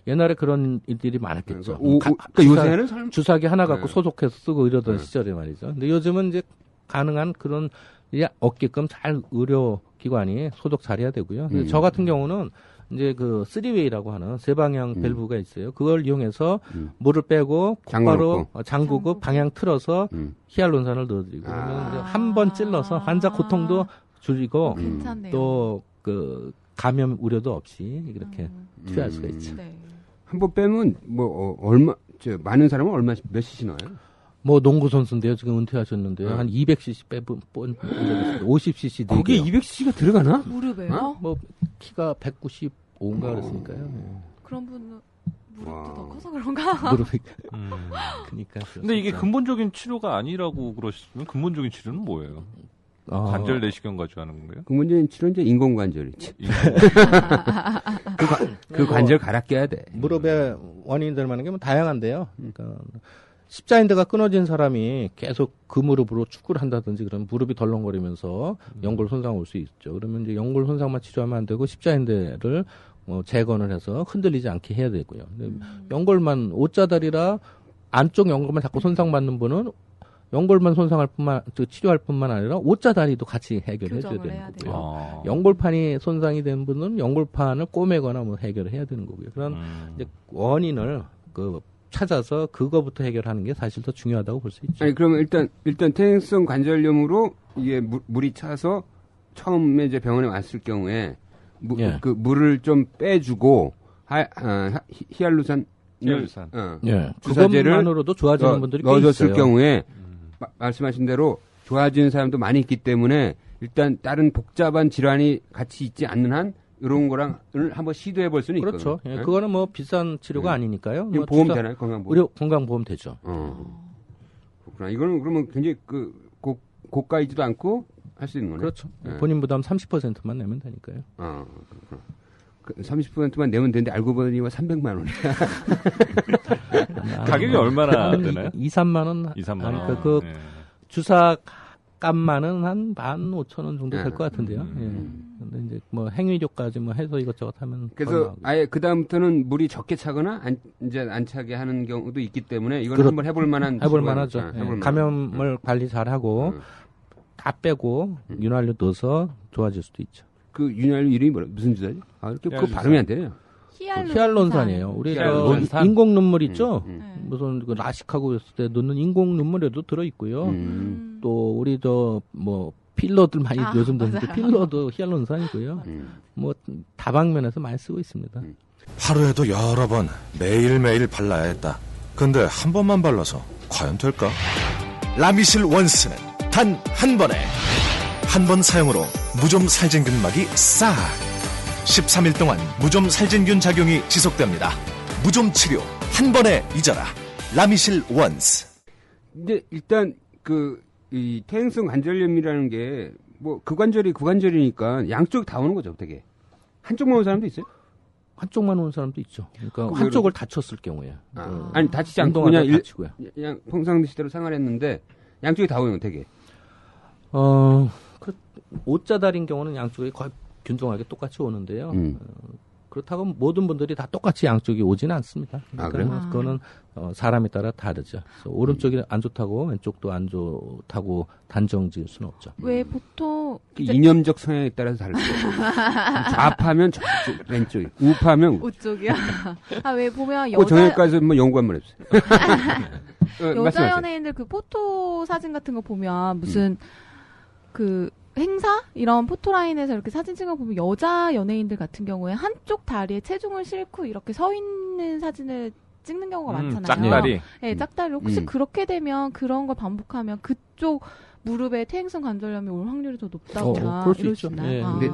옛날에 그런 일들이 많았겠죠. 그러니까 요새는 주사기 하나 갖고 소독해서 쓰고 이러던 시절에 말이죠. 근데 요즘은 이제 가능한 그런 일이 없게끔 잘 의료기관이 소독 잘해야 되고요. 저 같은 경우는 이제 그 3웨이라고 하는 세 방향 밸브가 있어요. 그걸 이용해서 물을 빼고 곧바로 잠그고 방향 틀어서 히알론산을 넣어드리고 그러면 이제 한 번 찔러서 환자 고통도 줄이고 또 그 감염 우려도 없이 이렇게 투여할 수가 있죠. 네. 한 번 빼면 뭐 많은 사람은 몇 cc 나와요? 뭐 농구 선수인데요. 지금 은퇴하셨는데요. 한 200cc 본 적이 있습니다. 50cc 거기에 200cc가 들어가나? 무릎에요? 뭐 키가 195인가 그랬으니까요. 그런 분은 무릎도 더 커서 그런가? 무릎이. 그러니까. 근데 이게 근본적인 치료가 아니라고 그러시면 근본적인 치료는 뭐예요? 관절 내시경 가지고 하는 건가요? 근본적인 치료는 이제 인공관절이지. 그 관절 갈아 껴야 돼. 무릎의 원인이 될 만한 게 뭐 다양한데요. 그러니까 십자인대가 끊어진 사람이 계속 그 무릎으로 축구를 한다든지 그러면 무릎이 덜렁거리면서 연골 손상 올 수 있죠. 그러면 이제 연골 손상만 치료하면 안 되고 십자인대를 재건을 해서 흔들리지 않게 해야 되고요. 연골만 오자다리라 안쪽 연골만 자꾸 손상받는 분은 연골만 손상할 치료할 뿐만 아니라 오자다리도 같이 해결해 줘야 되는 거고요. 연골판이 손상이 된 분은 연골판을 꼬매거나 뭐 해결을 해야 되는 거고요. 그런 이제 원인을 찾아서 그거부터 해결하는 게 사실 더 중요하다고 볼 수 있죠. 아니 그러면 일단 퇴행성 관절염으로 이게 물이 차서 처음에 이제 병원에 왔을 경우에 그 물을 좀 빼주고 히알루산 그것만으로도 좋아지는 분들이 꽤 넣어줬을 있어요. 경우에 말씀하신 대로 좋아지는 사람도 많이 있기 때문에 일단 다른 복잡한 질환이 같이 있지 않는 한 이런 거랑 한번 시도해 볼 수는 있거든요. 그렇죠. 예, 그거는 뭐 비싼 치료가 아니니까요. 뭐 보험 되나요? 건강보험? 건강보험 되죠. 그렇구나. 이거는 그러면 굉장히 고가이지도 않고 할 수 있는 거네요. 그렇죠. 본인 부담 30%만 내면 되니까요. 그렇구나. 30%만 내면 되는데 알고 보니 300만 원이야. 가격이 얼마나 되나요? 2, 3만 원. 2, 3만 원. 그러니까 그 주사 값만은 한 15,000원 정도 될 것 같은데요. 근데 이제 뭐 행위료까지 뭐 해서 이것저것 하면 그래서 아예 그 다음부터는 물이 적게 차거나 이제 안 차게 하는 경우도 있기 때문에 이건 한번 해볼 만하죠. 감염을 관리 잘하고 다 빼고 윤활유 넣어서 좋아질 수도 있죠. 그 윤활유 이름이 무슨 주사지? 이렇게 그 발음이 안 되네요. 히알론산이에요. 우리 인공 눈물 있죠? 무슨 그 라식하고 있을 때 넣는 인공 눈물에도 들어 있고요. 또 우리 뭐 필러들 많이 요즘 듣는데 필러도 히알론산이고요. 뭐 다방면에서 많이 쓰고 있습니다. 하루에도 여러 번 매일매일 발라야 했다. 근데 한 번만 발라서 과연 될까? 라미실 원스는 단 한 번에. 한 번 사용으로 무좀 살균균막이 싹. 13일 동안 무좀 살균균 작용이 지속됩니다. 무좀 치료 한 번에 잊어라. 라미실 원스. 근데 일단 이 퇴행성 관절염이라는 게 뭐 구관절이니까 양쪽 다 오는 거죠, 되게. 한쪽만 오는 사람도 있어요? 한쪽만 오는 사람도 있죠. 그러니까 한쪽을 다쳤을 경우에. 아니 다치지 않고 그냥 그냥 평상시대로 생활했는데 양쪽이 다 오는 되게. 옷자달인 경우는 양쪽이 거의 균등하게 똑같이 오는데요. 그렇다고 모든 분들이 다 똑같이 양쪽이 오지는 않습니다. 그러니까 그거는 사람에 따라 다르죠. 그래서 오른쪽이 안 좋다고 왼쪽도 안 좋다고 단정 지을 수는 없죠. 왜 보통 이념적 성향에 따라서 다르죠. 좌파면 저쪽, 왼쪽이, 우파면 우쪽이야. 왜 보면 정형외과에서 뭐 연구 한번 해보세요. 여자 연예인들 그 포토 사진 같은 거 보면 무슨 행사? 이런 포토라인에서 이렇게 사진 찍어보면 여자 연예인들 같은 경우에 한쪽 다리에 체중을 싣고 이렇게 서 있는 사진을 찍는 경우가 많잖아요. 짝다리. 네, 짝다리. 혹시 그렇게 되면 그런 걸 반복하면 그쪽 무릎에 퇴행성 관절염이 올 확률이 더 높다거나 이럴 수 있나요? 근데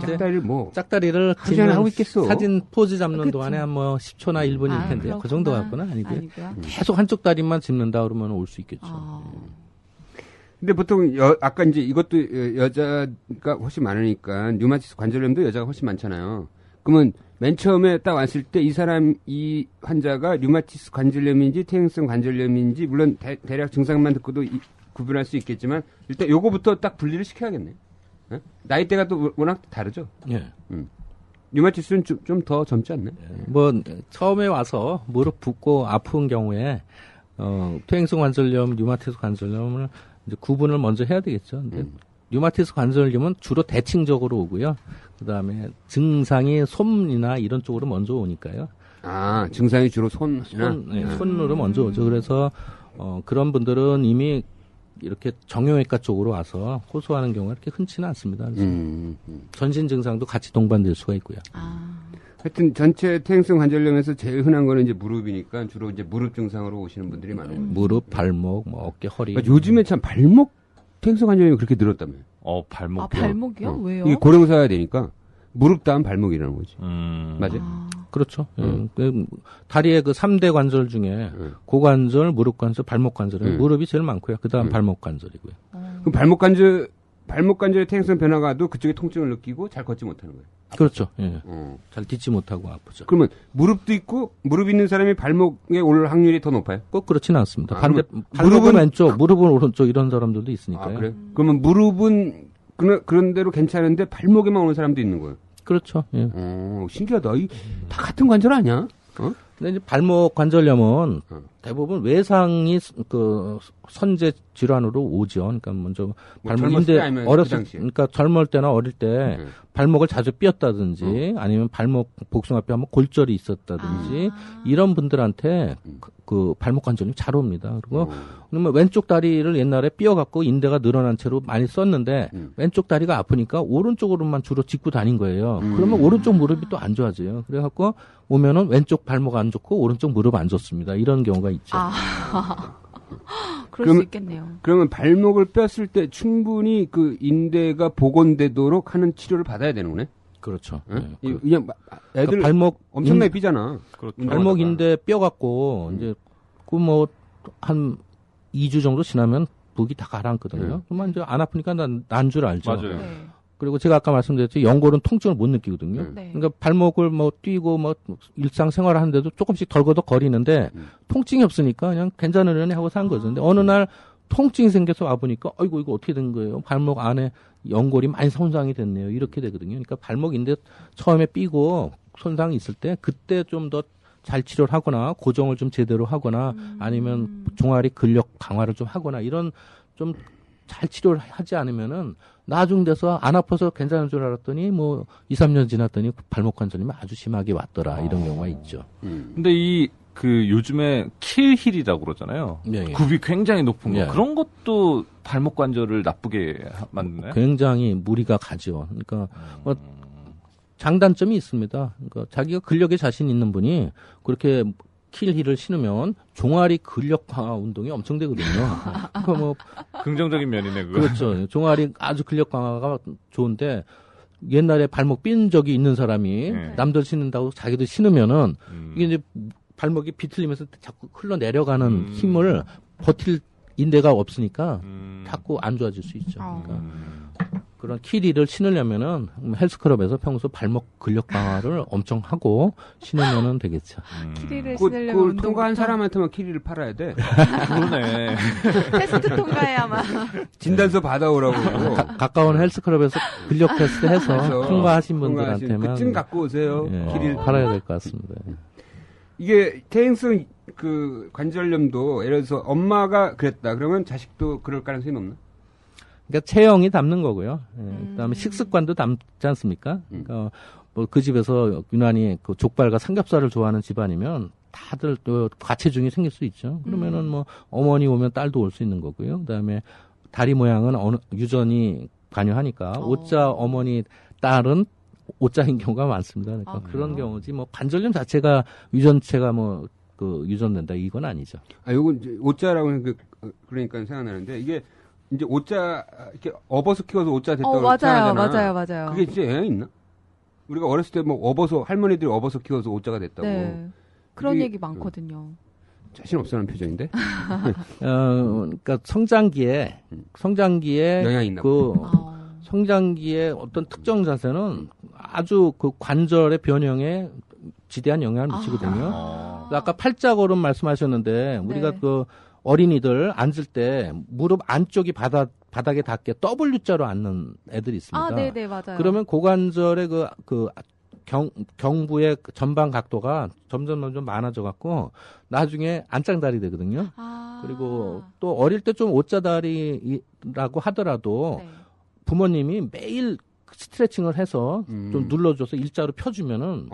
짝다리를 하고 있겠어. 사진 포즈 잡는 동안에 한 10초나 1분일 텐데요. 그 정도 갖고는 아니고요. 계속 한쪽 다리만 짚는다 그러면 올 수 있겠죠. 근데 보통 아까 이제 이것도 여자가 훨씬 많으니까 류마티스 관절염도 여자가 훨씬 많잖아요. 그러면 맨 처음에 딱 왔을 때 이 환자가 류마티스 관절염인지 퇴행성 관절염인지 물론 대략 증상만 듣고도 구분할 수 있겠지만 일단 요거부터 딱 분리를 시켜야겠네. 네? 나이대가 또 워낙 다르죠. 예. 류마티스는 좀 더 젊지 않나요? 뭐 처음에 와서 무릎 붓고 아픈 경우에 퇴행성 관절염, 류마티스 관절염을 이제 구분을 먼저 해야 되겠죠. 근데 류마티스 관절염은 주로 대칭적으로 오고요. 그다음에 증상이 손이나 이런 쪽으로 먼저 오니까요. 증상이 주로 손으로 먼저 오죠. 그래서 그런 분들은 이미 이렇게 정형외과 쪽으로 와서 호소하는 경우가 그렇게 흔치는 않습니다. 전신 증상도 같이 동반될 수가 있고요. 하여튼 전체 퇴행성 관절염에서 제일 흔한 거는 이제 무릎이니까 주로 이제 무릎 증상으로 오시는 분들이 많은 거예요. 무릎, 발목, 어깨, 허리. 그러니까 요즘에 참 발목 퇴행성 관절염이 그렇게 늘었다며. 발목이요? 발목이요? 왜요? 이게 고령사야 되니까 무릎 다음 발목이라는 거지. 맞아요? 그렇죠. 다리의 그 3대 관절 중에 고관절, 무릎 관절, 발목 관절은 무릎이 제일 많고요. 그다음 발목 관절이고요. 그럼 발목 관절의 퇴행성 변화가도 그쪽에 통증을 느끼고 잘 걷지 못하는 거예요. 그렇죠. 예. 잘 딛지 못하고 아프죠. 그러면 무릎도 있고 무릎 있는 사람이 발목에 올 확률이 더 높아요? 꼭 그렇지는 않습니다. 무릎은 왼쪽, 무릎은 오른쪽 이런 사람들도 있으니까요. 그래? 그러면 무릎은 그런 대로 괜찮은데 발목에만 오는 사람도 있는 거예요? 그렇죠. 예. 신기하다. 다 같은 관절 아니야? 근데 이제 발목 관절염은 대부분 외상이 선제 질환으로 오죠. 그러니까 먼저 발목인데 그러니까 젊을 때나 어릴 때 발목을 자주 삐었다든지 아니면 발목 복숭아뼈 한번 골절이 있었다든지 이런 분들한테 그 발목 관절염이 잘 옵니다. 그리고 그러면 왼쪽 다리를 옛날에 삐어갖고 인대가 늘어난 채로 많이 썼는데 왼쪽 다리가 아프니까 오른쪽으로만 주로 짚고 다닌 거예요. 그러면 오른쪽 무릎이 또 안 좋아져요. 그래갖고 오면은 왼쪽 발목 안 좋고 오른쪽 무릎 안 좋습니다. 이런 경우가 있죠. 그럴 수 있겠네요. 그러면 발목을 뺐을 때 충분히 그 인대가 복원되도록 하는 치료를 받아야 되는 거네? 그렇죠. 네? 그냥 애들 발목 엄청나게 삐잖아. 발목 인대 뼈 갖고 이제 한 2주 정도 지나면 붓이 다 가라앉거든요. 그러면 이제 안 아프니까 난 줄 알죠. 맞아요. 네. 그리고 제가 아까 말씀드렸죠. 연골은 통증을 못 느끼거든요. 그러니까 발목을 뛰고 일상생활을 하는데도 조금씩 덜거덕 거리는데 통증이 없으니까 그냥 괜찮으려니 하고 산 거죠. 근데 어느 날 통증이 생겨서 와보니까 아이고 이거 어떻게 된 거예요? 발목 안에 연골이 많이 손상이 됐네요. 이렇게 되거든요. 그러니까 발목인데 처음에 삐고 손상이 있을 때 그때 좀 더 잘 치료를 하거나 고정을 좀 제대로 하거나 아니면 종아리 근력 강화를 좀 하거나 이런 좀 잘 치료를 하지 않으면은 나중 돼서 안 아파서 괜찮은 줄 알았더니 2, 3년 지났더니 발목 관절염이 아주 심하게 왔더라. 이런 경우가 있죠. 근데 요즘에 킬힐이라고 그러잖아요. 예. 굽이 굉장히 높은 거. 예. 그런 것도 발목 관절을 나쁘게 만드나요? 굉장히 무리가 가죠. 그러니까 장단점이 있습니다. 그러니까 자기가 근력에 자신 있는 분이 그렇게 킬힐을 신으면 종아리 근력 강화 운동이 엄청 되거든요. 그러니까 뭐 긍정적인 면이네 그거. 그렇죠. 종아리 아주 근력 강화가 좋은데 옛날에 발목 삔 적이 있는 사람이 남들 신는다고 자기도 신으면은 이게 이제 발목이 비틀리면서 자꾸 흘러 내려가는 힘을 버틸 인대가 없으니까 자꾸 안 좋아질 수 있죠. 그러니까 그런 킬힐을 신으려면은 헬스클럽에서 평소 발목 근력 강화를 엄청 하고 신으면은 되겠죠. 킬힐을 그걸 신으려면 통과한 사람한테만 킬힐을 팔아야 돼. 그러네. 테스트 통과해야만. 진단서 받아오라고. 가까운 헬스클럽에서 근력 테스트 해서 통과하신 분들한테만 그쯤 갖고 오세요. 킬힐 팔아야 될 것 같습니다. 이게 퇴행성 그 관절염도 예를 들어서 엄마가 그랬다. 그러면 자식도 그럴 가능성이 높나? 그러니까 체형이 담는 거고요. 그다음에 식습관도 담지 않습니까? 그러니까 뭐 그 집에서 유난히 그 족발과 삼겹살을 좋아하는 집안이면 다들 또 과체중이 생길 수 있죠. 그러면은 뭐 어머니 오면 딸도 올 수 있는 거고요. 그다음에 다리 모양은 유전이 관여하니까 오자 어머니 딸은 오자인 경우가 많습니다. 그러니까 그런 경우지 뭐 관절염 자체가 유전체가 뭐 그 유전된다 이건 아니죠. 아, 요건 이제 오자라고 하는 그러니까 생각나는데 이게 이제 오자 이렇게 업어서 키워서 오자 됐다고 맞아요, 생각하잖아. 맞아요. 그게 진짜 영향이 있나? 우리가 어렸을 때 뭐 업어서 할머니들이 업어서 키워서 오자가 됐다고. 네. 그런 그게, 얘기 많거든요. 자신 없어하는 표정인데. 그러니까 성장기에 영향이 있나 그 성장기의 어떤 특정 자세는 아주 그 관절의 변형에 지대한 영향을 미치거든요. 아까 팔자걸음 말씀하셨는데 우리가 그 어린이들 앉을 때 무릎 안쪽이 바닥에 닿게 W자로 앉는 애들이 있습니다. 네네, 맞아요. 그러면 고관절의 경부의 전방 각도가 점점 많아져 갖고 나중에 안짱다리 되거든요. 그리고 또 어릴 때 좀 오자다리라고 하더라도 부모님이 매일 스트레칭을 해서 좀 눌러줘서 일자로 펴주면은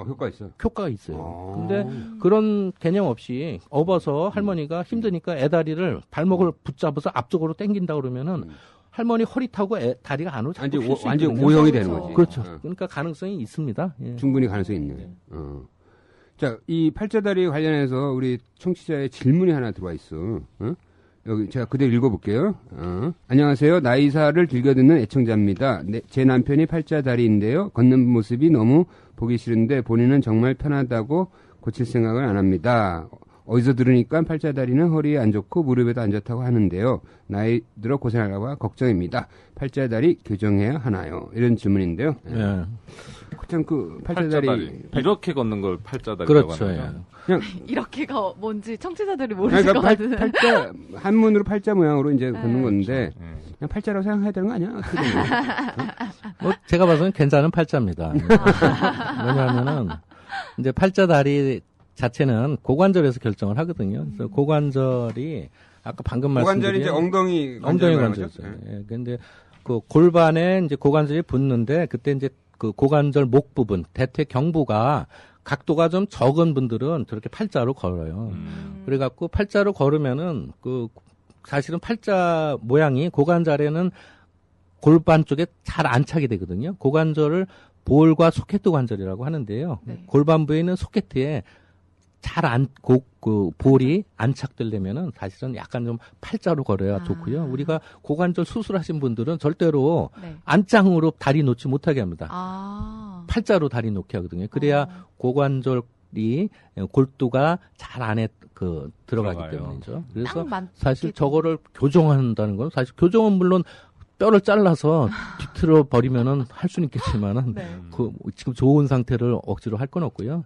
효과가 있어요. 근데 그런 개념 없이 업어서 할머니가 힘드니까 애다리를 발목을 붙잡아서 앞쪽으로 당긴다 그러면은 할머니 허리 타고 다리가 안으로 자꾸 완전 오형이 되는 거지. 그렇죠. 그러니까 가능성이 있습니다. 예. 충분히 가능성이 있네. 자, 이 팔자다리 관련해서 우리 청취자의 질문이 하나 들어와 있어. 여기 제가 그대로 읽어볼게요. 안녕하세요. 나이사를 즐겨 듣는 애청자입니다. 제 남편이 팔자다리인데요. 걷는 모습이 너무 보기 싫은데 본인은 정말 편하다고 고칠 생각을 안 합니다. 어디서 들으니까 팔자다리는 허리에 안 좋고 무릎에도 안 좋다고 하는데요. 나이 들어 고생할까 봐 걱정입니다. 팔자다리 교정해야 하나요? 이런 질문인데요. 네. 참 그 팔자다리 이렇게 걷는 걸 팔자다리라고 그렇죠. 하는 거죠. 그냥 이렇게가 뭔지 청취자들이 모르실 것 같은데. 팔자 한문으로 팔자 모양으로 이제 걷는 건데 그냥 팔자라고 생각해야 되는 거 아니야? 뭐 제가 봐서는 괜찮은 팔자입니다. 왜냐하면은 이제 팔자다리 자체는 고관절에서 결정을 하거든요. 그래서 고관절이 아까 방금 고관절이 이제 엉덩이 관절이죠. 예. 근데 그 골반에 이제 고관절이 붙는데 그때 이제 그 고관절 목 부분, 대퇴 경부가 각도가 좀 적은 분들은 저렇게 팔자로 걸어요. 그래갖고 팔자로 걸으면은 그 사실은 팔자 모양이 고관절에는 골반 쪽에 잘 안착이 되거든요. 고관절을 볼과 소켓 관절이라고 하는데요. 골반부에 있는 소켓에 그 볼이 안착되려면은 사실은 약간 좀 팔자로 걸어야 좋고요. 우리가 고관절 수술하신 분들은 절대로 안짱으로 다리 놓지 못하게 합니다. 팔자로 다리 놓게 하거든요. 그래야 고관절이 골두가 잘 안에 들어가기 때문이죠. 그래서 사실 저거를 교정한다는 건 사실 교정은 물론 뼈를 잘라서 뒤틀어 버리면은 할 수는 있겠지만은 지금 좋은 상태를 억지로 할 건 없고요.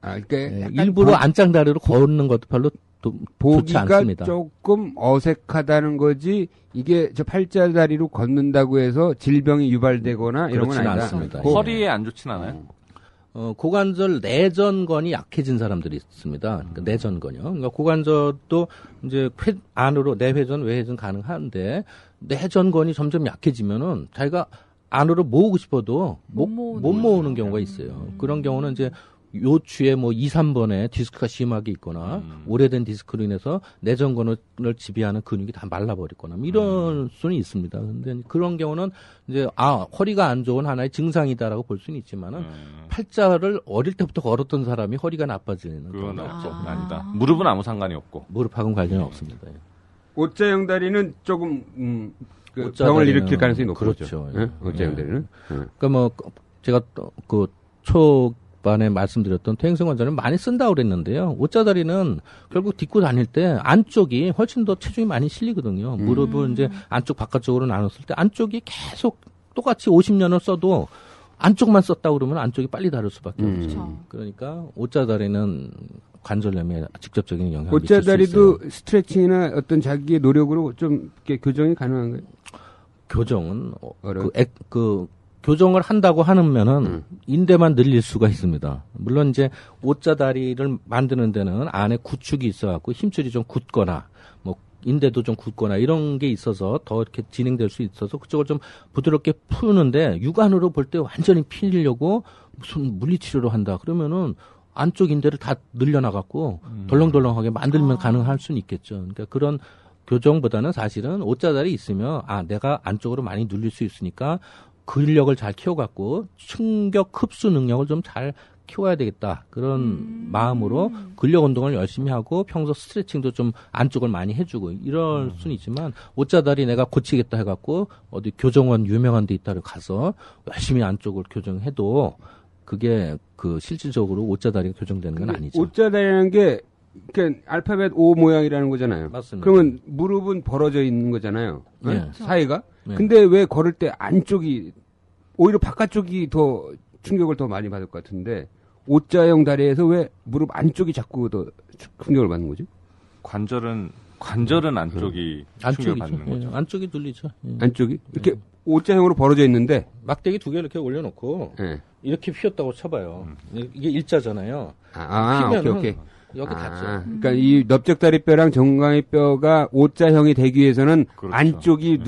일부러 안짱다리로 걷는 것도 별로 좋지 않습니다. 보기가 조금 어색하다는 거지 이게 저 팔자다리로 걷는다고 해서 질병이 유발되거나 이런 건 아니다. 않습니다. 허리에 안 좋진 않아요? 고관절 내전근이 약해진 사람들이 있습니다. 그러니까 내전근이요. 그러니까 고관절도 이제 안으로 내회전, 외회전 가능한데 내전근이 점점 약해지면은 자기가 안으로 모으고 싶어도 못 모으는 경우가 있어요. 그런 경우는 이제 요추에 뭐 2, 3번에 디스크가 심하게 있거나 오래된 디스크로 인해서 내전근을 지배하는 근육이 다 말라버리거나 이런 수는 있습니다. 근데 그런 경우는 이제 허리가 안 좋은 하나의 증상이다라고 볼 수는 있지만은 팔자를 어릴 때부터 걸었던 사람이 허리가 나빠지는 그건 건 없죠. 아니다. 무릎은 아무 상관이 없고. 무릎하고는 관련이 없습니다. 오자형 다리는 조금 그 오자 병을 다리는 일으킬 가능성이 높죠. 그렇죠. 예. 오자형 다리는. 그러니까 뭐 제가 그 초반에 말씀드렸던 퇴행성 관절은 많이 쓴다고 그랬는데요. 오자다리는 결국 딛고 다닐 때 안쪽이 훨씬 더 체중이 많이 실리거든요. 무릎을 이제 안쪽 바깥쪽으로 나눴을 때 안쪽이 계속 똑같이 50년을 써도 안쪽만 썼다 그러면 안쪽이 빨리 다를 수밖에 없죠. 그러니까 오자다리는 관절염에 직접적인 영향을 미칠 수 있어요. 오자다리도 스트레칭이나 어떤 자기의 노력으로 좀 이렇게 교정이 가능한가요? 교정은 교정을 한다고 하면은 인대만 늘릴 수가 있습니다. 물론 이제 오자다리를 만드는 데는 안에 구축이 있어갖고 힘줄이 좀 굳거나 뭐 인대도 좀 굳거나 이런 게 있어서 더 이렇게 진행될 수 있어서 그쪽을 좀 부드럽게 푸는데 육안으로 볼 때 완전히 피려고 무슨 물리치료로 한다 그러면은 안쪽 인대를 다 늘려나갖고 덜렁덜렁하게 만들면 가능할 수는 있겠죠. 그러니까 그런 교정보다는 사실은 오자다리 있으면 내가 안쪽으로 많이 눌릴 수 있으니까 근력을 잘 키워갖고 충격 흡수 능력을 좀 잘 키워야 되겠다. 그런 마음으로 근력 운동을 열심히 하고 평소 스트레칭도 좀 안쪽을 많이 해주고 이럴 수는 있지만 오자다리 내가 고치겠다 해갖고 어디 교정원 유명한 데 있다를 가서 열심히 안쪽을 교정해도 그게 그 실질적으로 오자다리가 교정되는 건 아니죠. 오자다리라는 게 그러니까 알파벳 O 모양이라는 거잖아요. 맞습니다. 그러면 무릎은 벌어져 있는 거잖아요. 네. 사이가. 네. 근데 왜 걸을 때 안쪽이 오히려 바깥쪽이 더 충격을 더 많이 받을 것 같은데 오자형 다리에서 왜 무릎 안쪽이 자꾸 더 충격을 받는 거죠? 관절은 안쪽이 충격을 받는 거죠. 예, 안쪽이 눌리죠. 예. 안쪽이 이렇게 O자형으로 벌어져 있는데 막대기 두 개 이렇게 올려놓고 이렇게 휘었다고 쳐봐요. 이게 일자잖아요. 오케이. 여기 닿죠. 그러니까 이 넓적다리뼈랑 정강이뼈가 O자형이 되기 위해서는 그렇죠. 안쪽이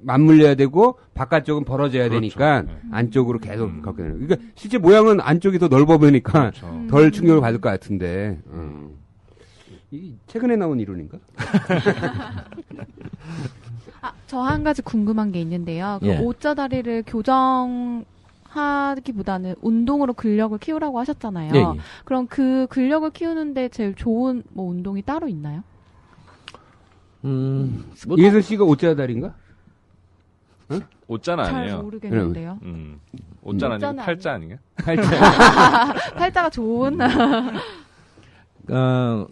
맞물려야 되고 바깥쪽은 벌어져야 그렇죠. 되니까 안쪽으로 계속 걷게 되는. 그러니까 실제 모양은 안쪽이 더 넓어 보이니까 그렇죠. 덜 충격을 받을 것 같은데. 이 최근에 나온 이론인가? 저 한 가지 궁금한 게 있는데요. 그 예. 오자다리를 교정하기보다는 운동으로 근력을 키우라고 하셨잖아요. 예. 그럼 그 근력을 키우는데 제일 좋은 뭐 운동이 따로 있나요? 이혜선 씨가 오자다리인가? 오자는 잘 아니에요. 모르겠는데요. 오자는 아니고 오자는 팔자 아니에요? 팔자가 좋은. 그러니까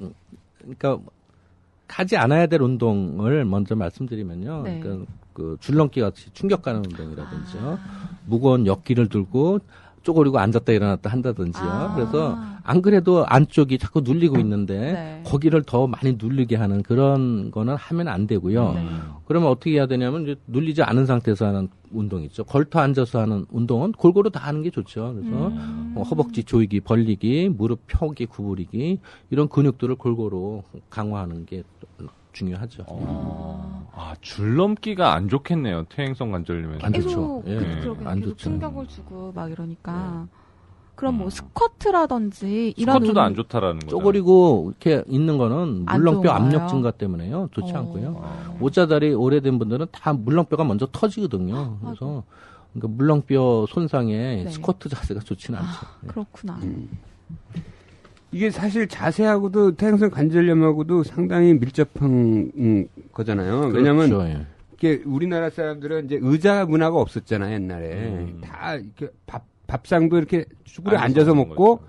하지 않아야 될 운동을 먼저 말씀드리면요. 네. 그러니까 그 줄넘기 같이 충격 가는 운동이라든지요. 무거운 역기를 들고 쪼그리고 앉았다 일어났다 한다든지요. 그래서 안 그래도 안쪽이 자꾸 눌리고 있는데 거기를 더 많이 눌리게 하는 그런 거는 하면 안 되고요. 그러면 어떻게 해야 되냐면 이제 눌리지 않은 상태에서 하는 운동 있죠. 걸터 앉아서 하는 운동은 골고루 다 하는 게 좋죠. 그래서 허벅지 조이기, 벌리기, 무릎 펴기, 구부리기 이런 근육들을 골고루 강화하는 게 중요하죠. 줄넘기가 안 좋겠네요. 퇴행성 관절염에는. 안 좋죠. 그러게 안 계속 좋죠. 충격을 주고 막 이러니까. 그럼 뭐 스쿼트라든지 이런 스쿼트도 안 좋다라는 거죠. 쪼그리고 이렇게 있는 거는 안 물렁뼈 좋은 압력 거예요? 증가 때문에요. 좋지 않고요. 오자다리 오래된 분들은 다 물렁뼈가 먼저 터지거든요. 그래서 그러니까 물렁뼈 손상에 스쿼트 자세가 좋지는 않죠. 그렇구나. 이게 사실 자세하고도 퇴행성 관절염하고도 상당히 밀접한 거잖아요. 왜냐하면 그렇죠, 이게 우리나라 사람들은 이제 의자 문화가 없었잖아요 옛날에. 다 이렇게 밥상도 이렇게 쭈그려 앉아서 먹고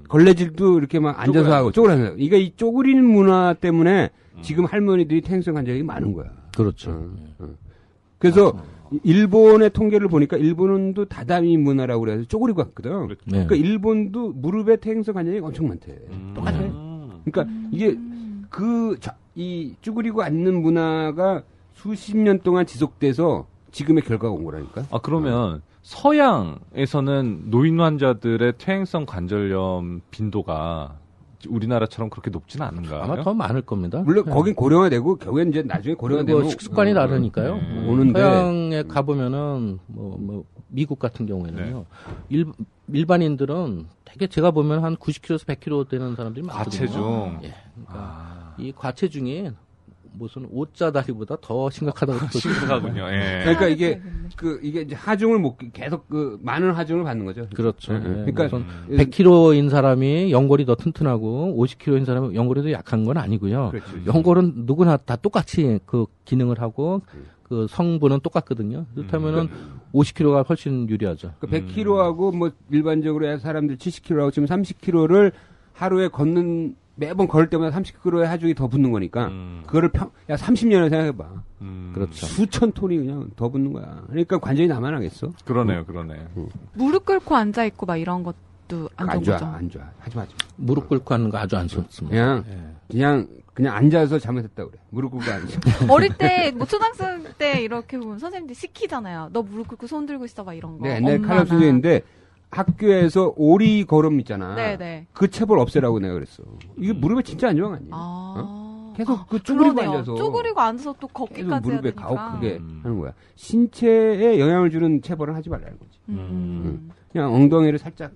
걸레질도 이렇게 막 앉아서 하고 쪼그려서. 그러니까 이 쪼그리는 문화 때문에 지금 할머니들이 퇴행성 관절염이 많은 거야. 그렇죠. 그래서 일본의 통계를 보니까 일본도 다다미 문화라고 그래서 쪼그리고 갔거든. 그러니까 일본도 무릎에 퇴행성 관절염이 엄청 많대. 똑같아. 그러니까 이게 이 쭈그리고 앉는 문화가 수십 년 동안 지속돼서 지금의 결과가 온 거라니까. 그러면 서양에서는 노인 환자들의 퇴행성 관절염 빈도가 우리나라처럼 그렇게 높지는 않은가요? 아마 더 많을 겁니다. 물론 네. 거긴 고령화되고 결국엔 이제 나중에 고령화되면 식습관이 다르니까요. 오는데 서양에 가보면은 뭐 미국 같은 경우에는요. 일반인들은 되게 제가 보면 한 90kg에서 100kg 되는 사람들이 많거든요. 과체중. 예. 그러니까 이 과체중이 무슨 옷자다리보다 더 심각하다고 심각하군요. 예. 그러니까 이게 이제 하중을 계속 많은 하중을 받는 거죠. 그렇죠. 예. 그러니까 100kg인 사람이 연골이 더 튼튼하고 50kg인 사람은 연골이 더 약한 건 아니고요. 그렇죠. 연골은 누구나 다 똑같이 그 기능을 하고 그 성분은 똑같거든요. 그렇다면은 50kg가 훨씬 유리하죠. 그러니까 100kg하고 뭐 일반적으로 사람들 70kg하고 지금 30kg를 하루에 매번 걸을 때마다 30kg의 하중이 더 붙는 거니까 그거를 30년을 생각해봐. 그렇죠. 수천 톤이 그냥 더 붙는 거야. 그러니까 관절이 남아나겠어. 그러네요. 무릎 꿇고 앉아 있고 막 이런 것도 안 좋은 거죠. 안 좋아. 하지 마. 무릎 꿇고 하는 거 아주 안 좋습니다. 그냥 앉아서 잘못했다 그래. 무릎 꿇고 앉아. 어릴 때 뭐 초등학생 때 이렇게 보면 선생님들이 시키잖아요. 너 무릎 꿇고 손 들고 있어 봐 이런 거. 네, 옛날에 칼럼 선생님인데 학교에서 오리 걸음 있잖아. 네네. 그 체벌 없애라고 내가 그랬어. 이게 무릎에 진짜 안 좋은 거 아니야? 계속 쪼그리고 앉아서. 쪼그리고 앉아서 또 걷기까지 해야 되니까. 무릎에 가혹하게 하는 거야. 신체에 영향을 주는 체벌은 하지 말라는 거지. 그냥 엉덩이를 살짝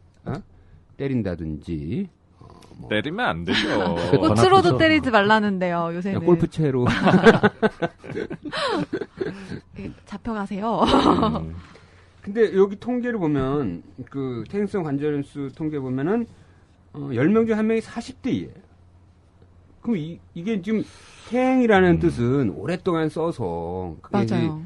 때린다든지. 때리면 안 되죠. 꽃으로도 때리지 말라는데요, 요새는. 골프채로. 잡혀가세요. 근데 여기 통계를 보면, 퇴행성 관절염수 통계 보면은, 10명 중 1명이 40대예요. 그럼 이게 지금 퇴행이라는 뜻은 오랫동안 써서, 그게 맞아요.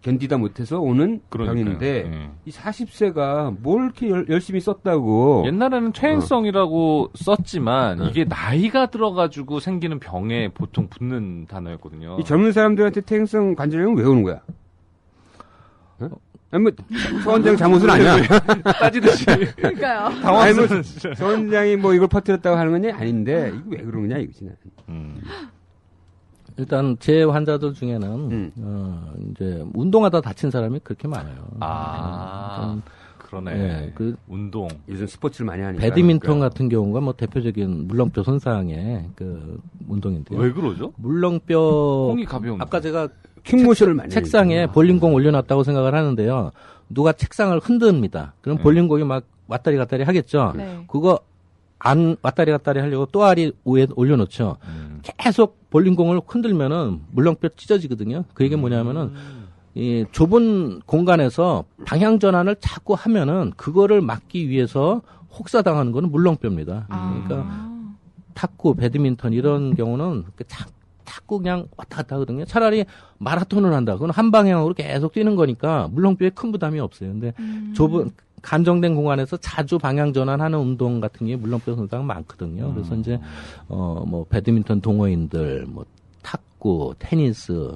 견디다 못해서 오는 병인데, 이 40세가 뭘 이렇게 열심히 썼다고. 옛날에는 퇴행성이라고 썼지만, 이게 나이가 들어가지고 생기는 병에 보통 붙는 단어였거든요. 이 젊은 사람들한테 퇴행성 관절염은 왜 오는 거야? 아니, 뭐, 서원장 잘못은 아니야. 따지듯이. 그러니까요. 당황스러워. 서원장이 뭐 이걸 퍼뜨렸다고 하는 건 아닌데, 이거 왜 그러느냐, 이거지, 나는. 일단, 제 환자들 중에는, 이제, 운동하다 다친 사람이 그렇게 많아요. 그러네. 예, 운동. 요즘 스포츠를 많이 하니까. 배드민턴 같은 경우가 뭐 대표적인 물렁뼈 손상의 운동인데요. 왜 그러죠? 물렁뼈. 콩이 가벼운. 아까 제가 킥모션을 많이 책상에 볼링공 올려놨다고 생각을 하는데요. 누가 책상을 흔듭니다. 그럼 볼링공이 막 왔다리 갔다리 하겠죠. 네. 그거 안 왔다리 갔다리 하려고 또아리 위에 올려놓죠. 계속 볼링공을 흔들면은 물렁뼈 찢어지거든요. 그 얘기는 뭐냐면은 이 좁은 공간에서 방향 전환을 자꾸 하면은 그거를 막기 위해서 혹사당하는 거는 물렁뼈입니다. 그러니까 탁구, 배드민턴 이런 경우는 자꾸 그냥 왔다 갔다 하거든요. 차라리 마라톤을 한다. 그건 한 방향으로 계속 뛰는 거니까 물렁뼈에 큰 부담이 없어요. 근데 좁은 간정된 공간에서 자주 방향 전환하는 운동 같은 게 물렁뼈 손상이 많거든요. 그래서 이제 뭐 배드민턴 동호인들, 뭐 탁구, 테니스,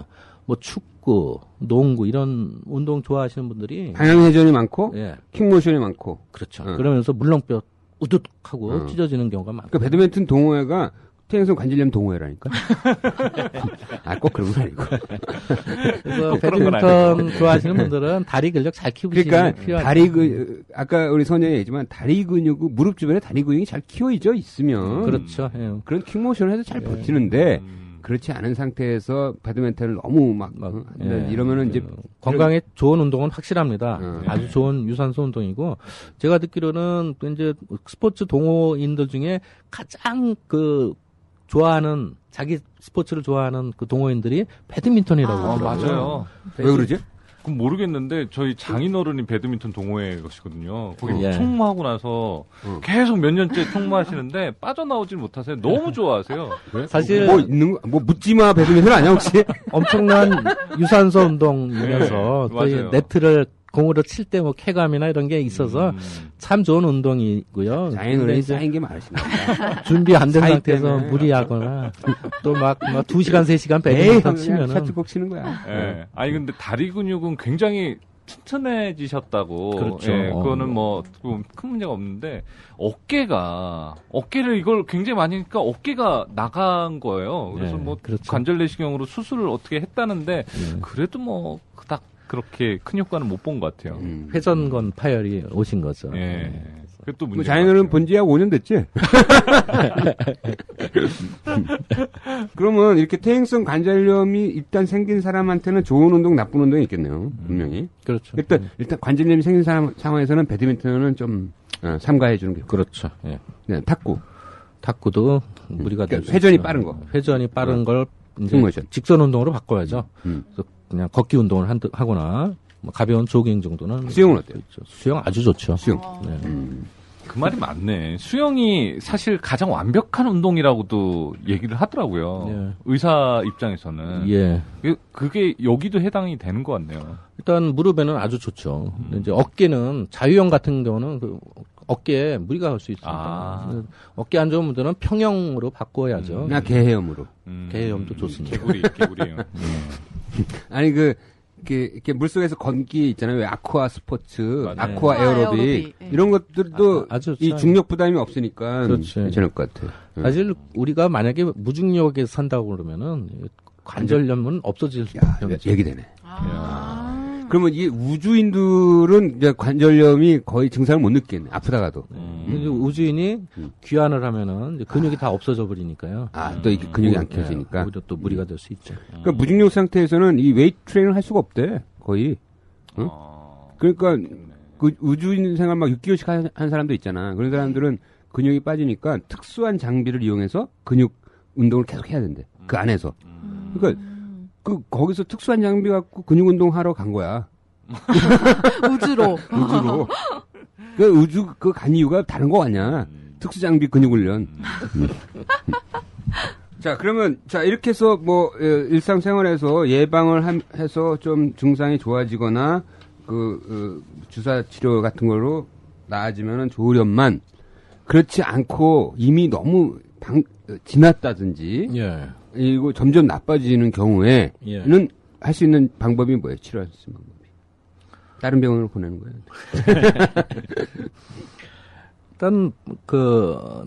뭐 축구, 농구 이런 운동 좋아하시는 분들이 방향회전이 많고 예. 킥모션이 많고 그렇죠. 그러면서 물렁뼈 우듯하고 찢어지는 경우가 많고. 그러니까 배드민턴 동호회가 퇴행성 관절염 동호회라니까. 꼭 그런 건 아니고. 그래서 배드민턴 좋아하시는 분들은 다리 근력 잘 키우시는 그러니까 필요한. 아까 우리 선생님이 얘기했지만 다리 근육, 무릎 주변에 다리 근육이 잘 키워져 있으면 그렇죠. 예. 그런 킥모션을 해도 잘 버티는데 그렇지 않은 상태에서 배드민턴을 너무 이러면은 이제 건강에 좋은 운동은 확실합니다. 아주 좋은 유산소 운동이고 제가 듣기로는 이제 스포츠 동호인들 중에 가장 좋아하는 자기 스포츠를 좋아하는 그 동호인들이 배드민턴이라고 하더라고요. 맞아요. 왜 그러지? 그럼 모르겠는데 저희 장인어른이 배드민턴 동호회 것이거든요. 거기 예. 총무하고 나서 계속 몇 년째 총무하시는데 빠져나오질 못하세요. 너무 좋아하세요. 사실 뭐 묻지마 배드민턴 아니야 혹시? 엄청난 유산소 운동이면서 네, 거의 맞아요. 네트를 공으로 칠 때 뭐 쾌감이나 이런 게 있어서 참 좋은 운동이고요. 장인어른이 쌓인 게 많으십니다. 준비 안 된 사이 상태에서 때문에. 무리하거나 또 막 2시간, 3시간 배드민턴 치면은 샷꼭 치는 거야. 예. 아니 근데 다리 근육은 굉장히 튼튼해지셨다고. 그렇죠. 예, 그거는 뭐 큰 문제가 없는데 어깨를 이걸 굉장히 많이 하니까 어깨가 나간 거예요. 그래서 네, 뭐 그렇죠. 관절 내시경으로 수술을 어떻게 했다는데 그래도 뭐 그닥 그렇게 큰 효과는 못 본 것 같아요. 회전건 파열이 오신 거죠. 예. 그것도 뭐 문제. 자연어는 본지 약 5년 됐지? 그러면 이렇게 퇴행성 관절염이 일단 생긴 사람한테는 좋은 운동, 나쁜 운동이 있겠네요. 분명히. 그렇죠. 일단 관절염이 생긴 상황에서는 배드민턴은 좀 삼가해주는 게. 그렇죠. 예. 네, 탁구도 무리가 될 수 회전이 있죠. 빠른 거. 회전이 빠른 걸 이제 스모션. 직선 운동으로 바꿔야죠. 그래서 그냥 걷기 운동을 하거나 뭐 가벼운 조깅 정도는. 수영은 어때요? 있죠. 수영 아주 좋죠. 수영. 네. 그 말이 맞네. 수영이 사실 가장 완벽한 운동이라고도 얘기를 하더라고요. 예. 의사 입장에서는. 예. 그게 여기도 해당이 되는 것 같네요. 일단 무릎에는 아주 좋죠. 근데 이제 어깨는 자유형 같은 경우는 그 어깨에 무리가 갈 수 있습니다. 어깨 안 좋은 분들은 평형으로 바꿔야죠. 나 개헤엄으로. 개헤엄도 좋습니다. 개구리요. 아니 이렇게 물속에서 건기 있잖아요. 왜 아쿠아 스포츠, 맞아요. 아쿠아 에어로빅 이런 것들도 아주 이 중력 부담이 없으니까 그렇지. 괜찮을 것 같아요. 사실 우리가 만약에 무중력에서 산다고 그러면은 관절염은 없어질 병이죠. 얘기되네. 그러면 이 우주인들은 이제 관절염이 거의 증상을 못 느끼겠네. 아프다가도. 근데 우주인이 귀환을 하면은 이제 근육이 다 없어져 버리니까요. 또 이게 근육이 안 켜지니까. 오히려 또 무리가 될 수 있죠. 그러니까 무중력 상태에서는 이 웨이트 트레이닝을 할 수가 없대. 거의. 응? 그러니까 그 우주인 생활 막 6개월씩 한 사람도 있잖아. 그런 사람들은 근육이 빠지니까 특수한 장비를 이용해서 근육 운동을 계속 해야 된대. 그 안에서. 그러니까 거기서 특수한 장비 갖고 근육 운동 하러 간 거야. 우주로. 그 간 이유가 다른 거 아니야. 특수 장비 근육 훈련. 자, 그러면, 이렇게 해서 뭐, 일상생활에서 예방을 해서 좀 증상이 좋아지거나, 주사 치료 같은 걸로 나아지면은 좋으련만, 그렇지 않고 이미 너무 지났다든지, 예. 그리고 점점 나빠지는 경우에는 예. 할 수 있는 방법이 뭐예요? 치료할 수 있는 방법이. 다른 병원으로 보내는 거예요. 일단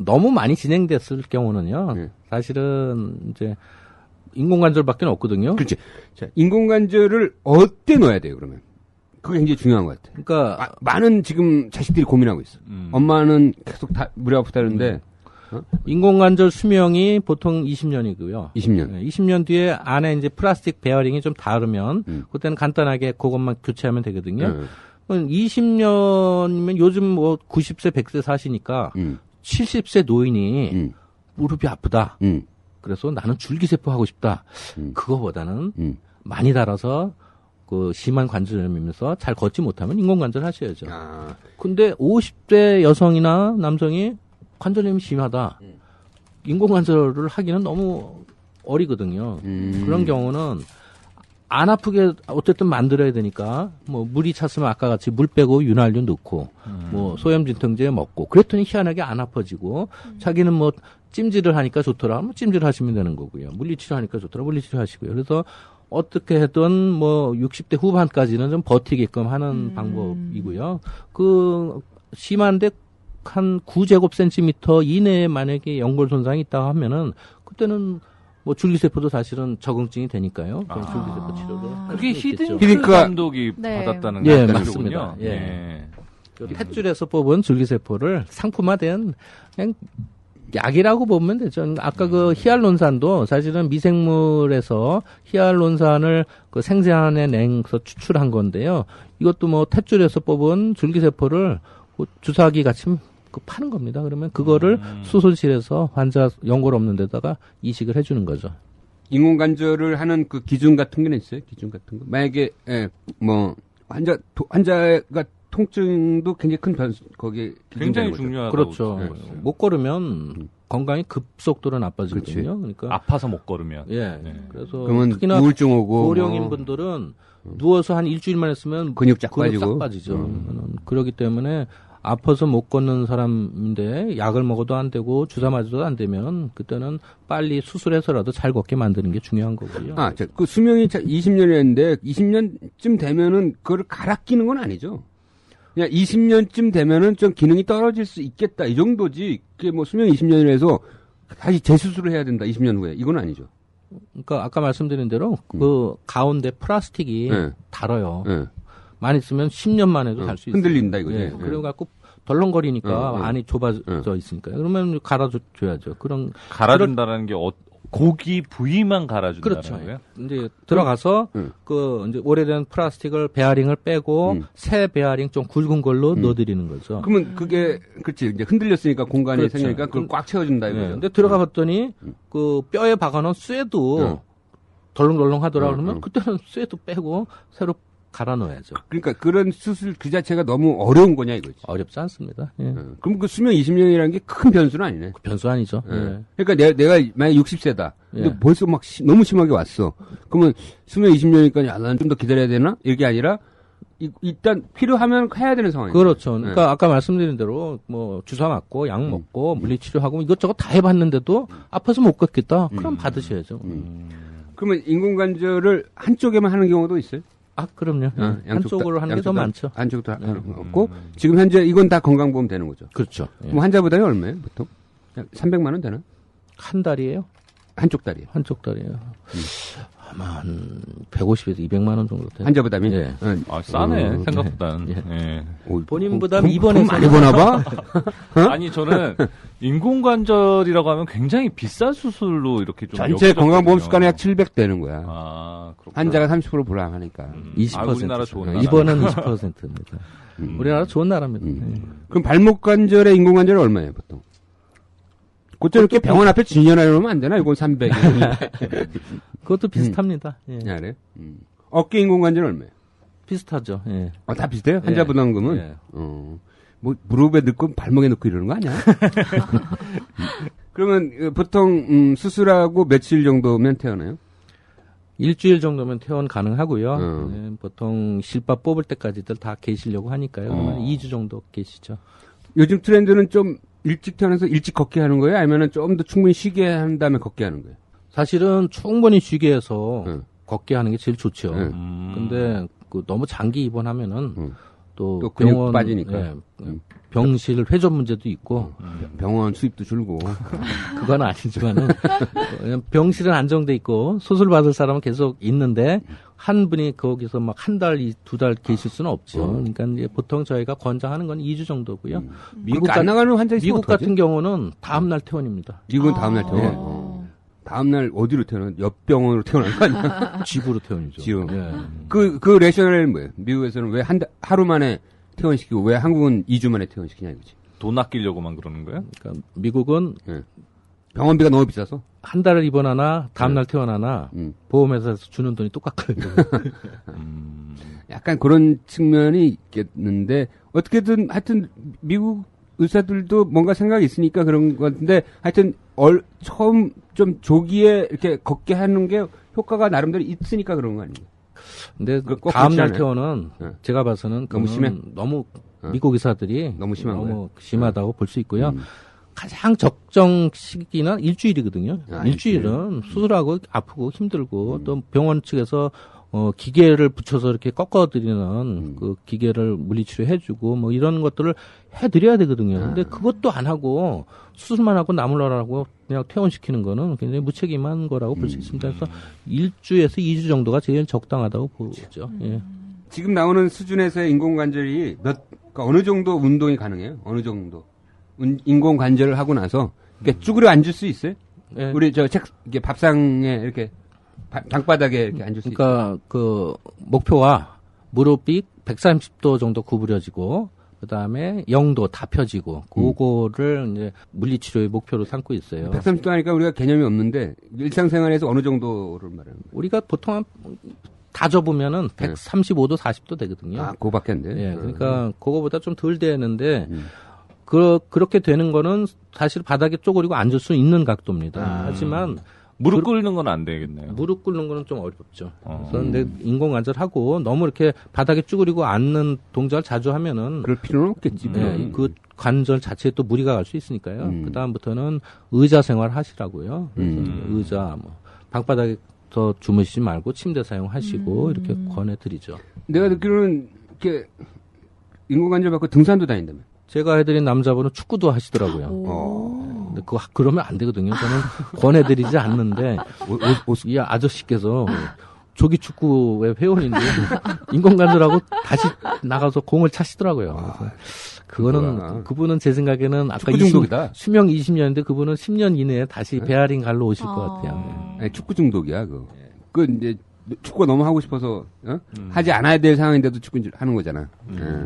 너무 많이 진행됐을 경우는요. 네. 사실은 이제 인공관절밖에 없거든요. 그렇지. 자, 인공관절을 어디에 넣어야 돼요, 그러면? 그게 굉장히 중요한 것 같아요. 그러니까 많은 지금 자식들이 고민하고 있어. 엄마는 계속 무리 아프다는데 인공관절 수명이 보통 20년이고요. 20년. 20년 뒤에 안에 이제 플라스틱 베어링이 좀 닳으면 그때는 간단하게 그것만 교체하면 되거든요. 20년이면 요즘 뭐 90세, 100세 사시니까 70세 노인이 무릎이 아프다. 그래서 나는 줄기세포 하고 싶다. 그거보다는 많이 닳아서 심한 관절염이면서 잘 걷지 못하면 인공관절 하셔야죠. 근데 50대 여성이나 남성이 관절염이 심하다. 인공관절을 하기는 너무 어리거든요. 그런 경우는 안 아프게 어쨌든 만들어야 되니까 뭐 물이 찼으면 아까 같이 물 빼고 윤활유 넣고 뭐 소염 진통제 먹고 그랬더니 희한하게 안 아파지고 자기는 뭐 찜질을 하니까 좋더라. 뭐 찜질 하시면 되는 거고요. 물리치료 하니까 좋더라. 물리치료 하시고요. 그래서 어떻게 해든 뭐 60대 후반까지는 좀 버티게끔 하는 방법이고요. 심한데 한 9제곱센티미터 이내에 만약에 연골 손상이 있다고 하면은 그때는 뭐 줄기세포도 사실은 적응증이 되니까요. 그럼 줄기세포 치료를 그게 히딩크 그러니까 감독이 네. 받았다는 예, 거군요. 맞습니다. 예. 탯줄에서 뽑은 줄기세포를 상품화된 그냥 약이라고 보면 되죠. 아까 그 히알론산도 사실은 미생물에서 히알론산을 생생한에 냉서 추출한 건데요. 이것도 뭐 탯줄에서 뽑은 줄기세포를 주사기 같이 파는 겁니다. 그러면 그거를 수술실에서 환자 연골 없는 데다가 이식을 해주는 거죠. 인공관절을 하는 그 기준 같은 게 있어요? 기준 같은 거. 만약에 뭐 환자가 통증도 굉장히 큰 변수 거기에 굉장히 중요하다고. 그렇죠. 못 걸으면 건강이 급속도로 나빠지거든요. 그러니까 아파서 못 걸으면. 예. 그래서 그러면 특히나 우울증 오고 고령인 분들은 누워서 한 일주일만 했으면 근육 쫙 빠지고 싹 빠지죠. 그렇기 때문에 아파서 못 걷는 사람인데 약을 먹어도 안 되고 주사 맞아도 안 되면 그때는 빨리 수술해서라도 잘 걷게 만드는 게 중요한 거고요. 그 수명이 20년이었는데 20년쯤 되면은 그거를 갈아 끼는 건 아니죠. 그냥 20년쯤 되면은 좀 기능이 떨어질 수 있겠다 이 정도지. 그게 뭐 수명이 20년이라서 다시 재수술을 해야 된다 20년 후에 이건 아니죠. 그러니까 아까 말씀드린 대로 그 가운데 플라스틱이 달아요. 많이 쓰면 10년 만에도 달 수 있어요. 흔들린다 이거지. 네. 그래갖고 덜렁거리니까 안이 좁아져 있으니까 그러면 갈아줘야죠. 갈아준다라는 게 고기 부위만 갈아준다는 그렇죠. 거예요? 이제 들어가서 이제 오래된 플라스틱을 베어링을 빼고 새 베어링 좀 굵은 걸로 넣어드리는 거죠. 그러면 그게 그렇지 이제 흔들렸으니까 공간이 그렇죠. 생기니까 그걸 꽉 채워준다 이거죠. 근데 들어가 봤더니 그 뼈에 박아놓은 쇠도 덜렁덜렁 하더라 그러면 그때는 쇠도 빼고 새로 갈아 넣어야죠. 그러니까 그런 수술 그 자체가 너무 어려운 거냐 이거지. 어렵지 않습니다. 예. 그럼 그 수명 20년이라는 게 큰 변수는 아니네. 변수 아니죠. 예. 그러니까 내가 만약 60세다. 근데 예. 벌써 막 너무 심하게 왔어. 그러면 수명 20년이니까 나는 좀 더 기다려야 되나? 이게 아니라 일단 필요하면 해야 되는 상황이에요. 그렇죠. 그러니까 아까 말씀드린 대로 뭐 주사 맞고 약 먹고 물리치료하고 이것저것 다 해봤는데도 아파서 못 걷겠다. 그럼 받으셔야죠. 그러면 인공관절을 한쪽에만 하는 경우도 있어요? 아, 그럼요. 한쪽으로 하는 게 더 많죠. 한쪽도 없고 지금 현재 이건 다 건강보험 되는 거죠. 그렇죠. 예. 그럼 환자부담이 얼마예요, 보통? 300만 원 되나? 한 달이에요? 한쪽 다리요. 한쪽 달이에요. 아마 한 150에서 200만 원 정도 돼요. 환자부담이? 예. 싸네 생각보다는. 예. 예. 본인 부담 입원해서 많이 보나 봐. 아니 저는 인공관절이라고 하면 굉장히 비싼 수술로 이렇게 좀 전체 건강보험 수가는 약 700 되는 거야. 아, 그렇구나. 환자가 30% 불안하니까. 20%. 우리나라 좋은 나라. 입원은 20%입니다. 우리나라 좋은 나라입니다. 예. 그럼 발목 관절의 인공관절은 얼마예요, 보통? 그때 이렇게 병원 앞에 진열하려면 안 되나? 이건 300. 그것도 비슷합니다. 예. 그래? 어깨 인공관절은 얼마예요? 비슷하죠. 예. 다 비슷해요? 환자 부담금은? 예. 뭐, 무릎에 넣고 발목에 넣고 이러는 거 아니야? 그러면 보통 수술하고 며칠 정도면 퇴원해요? 일주일 정도면 퇴원 가능하고요. 예, 보통 실밥 뽑을 때까지들 다 계시려고 하니까요. 2주 정도 계시죠. 요즘 트렌드는 좀 일찍 태어나서 일찍 걷게 하는 거예요? 아니면 좀 더 충분히 쉬게 한 다음에 걷게 하는 거예요? 사실은 충분히 쉬게 해서 걷게 하는 게 제일 좋죠. 근데 너무 장기 입원하면은 또 근육 병원 빠지니까. 예, 병실 회전 문제도 있고 병원 수입도 줄고. 그건 아니지만은 병실은 안정돼 있고 수술 받을 사람은 계속 있는데 한 분이 거기서 막 한 달, 두 달 계실 수는 없죠. 그러니까 이제 보통 저희가 권장하는 건 2주 정도고요. 미국 안 나가는 환자 있으면 미국 같은 경우는 다음 날 퇴원입니다. 미국은 다음 날 퇴원. 다음 날 어디로 퇴원? 옆 병원으로 퇴원할 거 아니야? 집으로 퇴원이죠. 지금. 예. 그 레셔널은 뭐예요? 미국에서는 왜 하루 만에 퇴원시키고 왜 한국은 2주 만에 퇴원시키냐 이거지. 돈 아끼려고만 그러는 거예요? 그러니까 미국은 병원비가 너무 비싸서 한 달을 입원하나 다음 날 퇴원하나 보험회사에서 주는 돈이 똑같거든요. 약간 그런 측면이 있겠는데 어떻게든 하여튼 미국 의사들도 뭔가 생각이 있으니까 그런 것 같은데 하여튼 처음 좀 조기에 이렇게 걷게 하는 게 효과가 나름대로 있으니까 그런 거 아니에요? 근데 다음 날 퇴원은 제가 봐서는 너무 심해. 너무 미국 의사들이 너무 심한 거예요. 심하다고 볼 수 있고요. 가장 적정 시기는 일주일이거든요. 일주일은 수술하고 아프고 힘들고 또 병원 측에서 기계를 붙여서 이렇게 꺾어드리는 그 기계를 물리치료 해주고 뭐 이런 것들을 해드려야 되거든요. 근데 그것도 안 하고 수술만 하고 나물러라고 그냥 퇴원시키는 거는 굉장히 무책임한 거라고 볼 수 있습니다. 그래서 1주에서 2주 정도가 제일 적당하다고 보죠. 예. 지금 나오는 수준에서의 인공관절이 그러니까 어느 정도 운동이 가능해요? 어느 정도? 인공관절을 하고 나서 이렇게 쭈그려 앉을 수 있어요? 예. 우리 이게 밥상에 이렇게 방바닥에 이렇게 앉을 수 있어요? 그러니까 그 목표와 무릎이 130도 정도 구부려지고 그다음에 0도 다 펴지고 그거를 이제 물리치료의 목표로 삼고 있어요. 130도 하니까 우리가 개념이 없는데 일상생활에서 어느 정도를 말하는 거예요? 우리가 보통 다 접으면은 135도 40도 되거든요. 아, 그거밖에 안 돼? 예, 그러니까 그거보다 좀 덜 되는데 그렇게 되는 거는 사실 바닥에 쪼그리고 앉을 수 있는 각도입니다. 하지만 무릎 꿇는 건 안 되겠네요. 무릎 꿇는 거는 좀 어렵죠. 그래서 근데 인공관절하고 너무 이렇게 바닥에 쭈그리고 앉는 동작을 자주 하면은 그럴 필요는 없겠지. 네, 그 관절 자체에 또 무리가 갈 수 있으니까요. 그 다음부터는 의자 생활 하시라고요. 그래서 의자 뭐 방바닥에서 주무시지 말고 침대 사용하시고 이렇게 권해드리죠. 내가 듣기로는 이렇게 인공관절 받고 등산도 다닌다며. 제가 해드린 남자분은 축구도 하시더라고요. 근데 그러면 안 되거든요. 저는 권해드리지 않는데 이 아저씨께서 조기 축구의 회원인데 인공관절하고 다시 나가서 공을 차시더라고요. 그래서 그거는 그분은 제 생각에는 아까 축구 중독이다. 수명 20년인데 그분은 10년 이내에 다시 베아링 갈로 오실 것 같아요. 네, 축구 중독이야 그 이제 축구가 너무 하고 싶어서 하지 않아야 될 상황인데도 축구 하는 거잖아.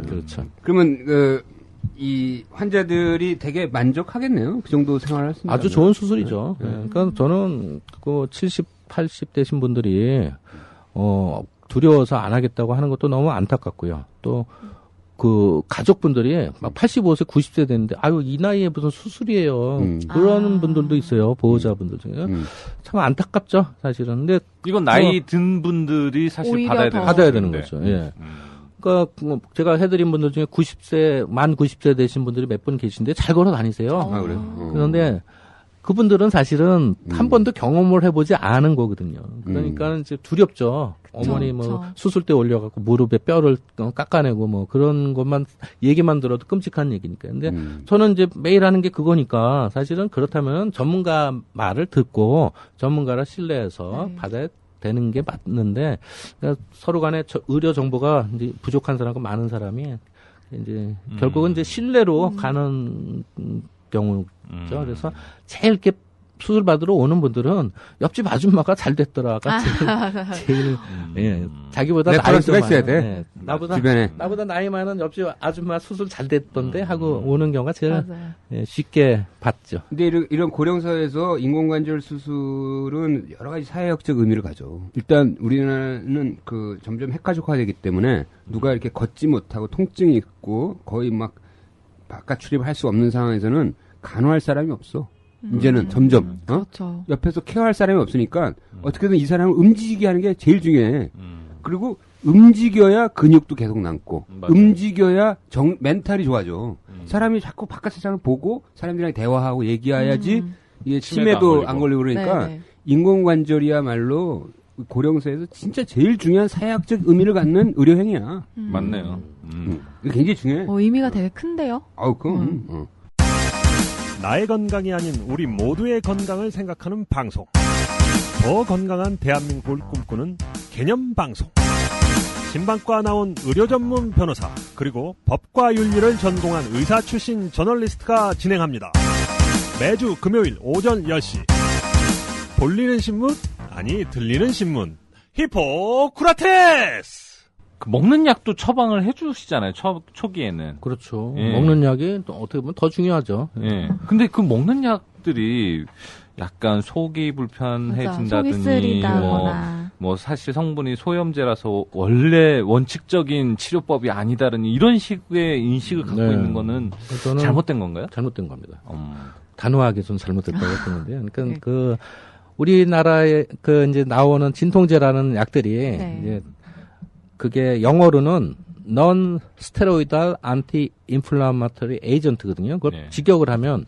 그렇죠. 그러면 이 환자들이 되게 만족하겠네요. 그 정도 생활을 할 수 있는. 아주 좋은 수술이죠. 그러니까 저는 그 70, 80 되신 분들이 두려워서 안 하겠다고 하는 것도 너무 안타깝고요. 또 그 가족분들이 막 85세, 90세 됐는데 아유 이 나이에 무슨 수술이에요. 그런 분들도 있어요. 보호자분들 중에. 참 안타깝죠, 사실은. 근데 이건 나이 든 분들이 사실 받아야 되는 거죠. 예. 그러니까 제가 해드린 분들 중에 90세, 만 90세 되신 분들이 몇 분 계신데 잘 걸어 다니세요. 아, 그래요? 그런데 그분들은 사실은 한 번도 경험을 해보지 않은 거거든요. 그러니까 이제 두렵죠. 어머니 뭐 수술 때 올려갖고 무릎에 뼈를 깎아내고 뭐 그런 것만 얘기만 들어도 끔찍한 얘기니까. 근데 저는 이제 매일 하는 게 그거니까 사실은 그렇다면 전문가 말을 듣고 전문가를 신뢰해서 받아야 되는 게 맞는데 그러니까 서로 간에 의료 정보가 이제 부족한 사람과 많은 사람이 이제 결국은 이제 신뢰로 가는 경우죠. 그래서 제일 이렇게 수술 받으러 오는 분들은 옆집 아줌마가 잘 됐더라가 제일 예, 자기보다 레퍼런스가 있어야 돼. 예, 나보다 나이 많은 옆집 아줌마 수술 잘 됐던데 하고 오는 경우가 제일 쉽게 받죠. 근데 이런 고령사회에서 인공관절 수술은 여러 가지 사회학적 의미를 가져. 일단 우리나라는 그 점점 핵가족화되기 때문에 누가 이렇게 걷지 못하고 통증이 있고 거의 막 바깥 출입할 수 없는 상황에서는 간호할 사람이 없어. 이제는 점점 그렇죠. 옆에서 케어할 사람이 없으니까 어떻게든 이 사람을 움직이게 하는 게 제일 중요해. 그리고 움직여야 근육도 계속 남고 움직여야 멘탈이 좋아져. 사람이 자꾸 바깥 세상을 보고 사람들이랑 대화하고 얘기해야지 이게 치매도 안 걸리고 그러니까 네네. 인공관절이야말로 고령사에서 진짜 제일 중요한 사회학적 의미를 갖는 의료행위야. 맞네요. 이게 굉장히 중요해. 의미가 되게 큰데요. 아우 그럼. 나의 건강이 아닌 우리 모두의 건강을 생각하는 방송. 더 건강한 대한민국을 꿈꾸는 개념 방송. 신방과 나온 의료 전문 변호사 그리고 법과 윤리를 전공한 의사 출신 저널리스트가 진행합니다. 매주 금요일 오전 10시. 볼리는 신문? 아니 들리는 신문. 히포크라테스! 그 먹는 약도 처방을 해주시잖아요. 초기에는. 그렇죠. 예. 먹는 약이 또 어떻게 보면 더 중요하죠. 예. 근데 그 먹는 약들이 약간 속이 불편해진다더니 뭐 사실 성분이 소염제라서 원래 원칙적인 치료법이 아니다더니 이런 식의 인식을 갖고 있는 거는 잘못된 건가요? 잘못된 겁니다. 단호하게 좀 잘못됐다고 보는데요. 그러니까 그 우리나라에 그 이제 나오는 진통제라는 약들이 이제 그게 영어로는 non-steroidal anti-inflammatory agent거든요. 그걸 직역을 하면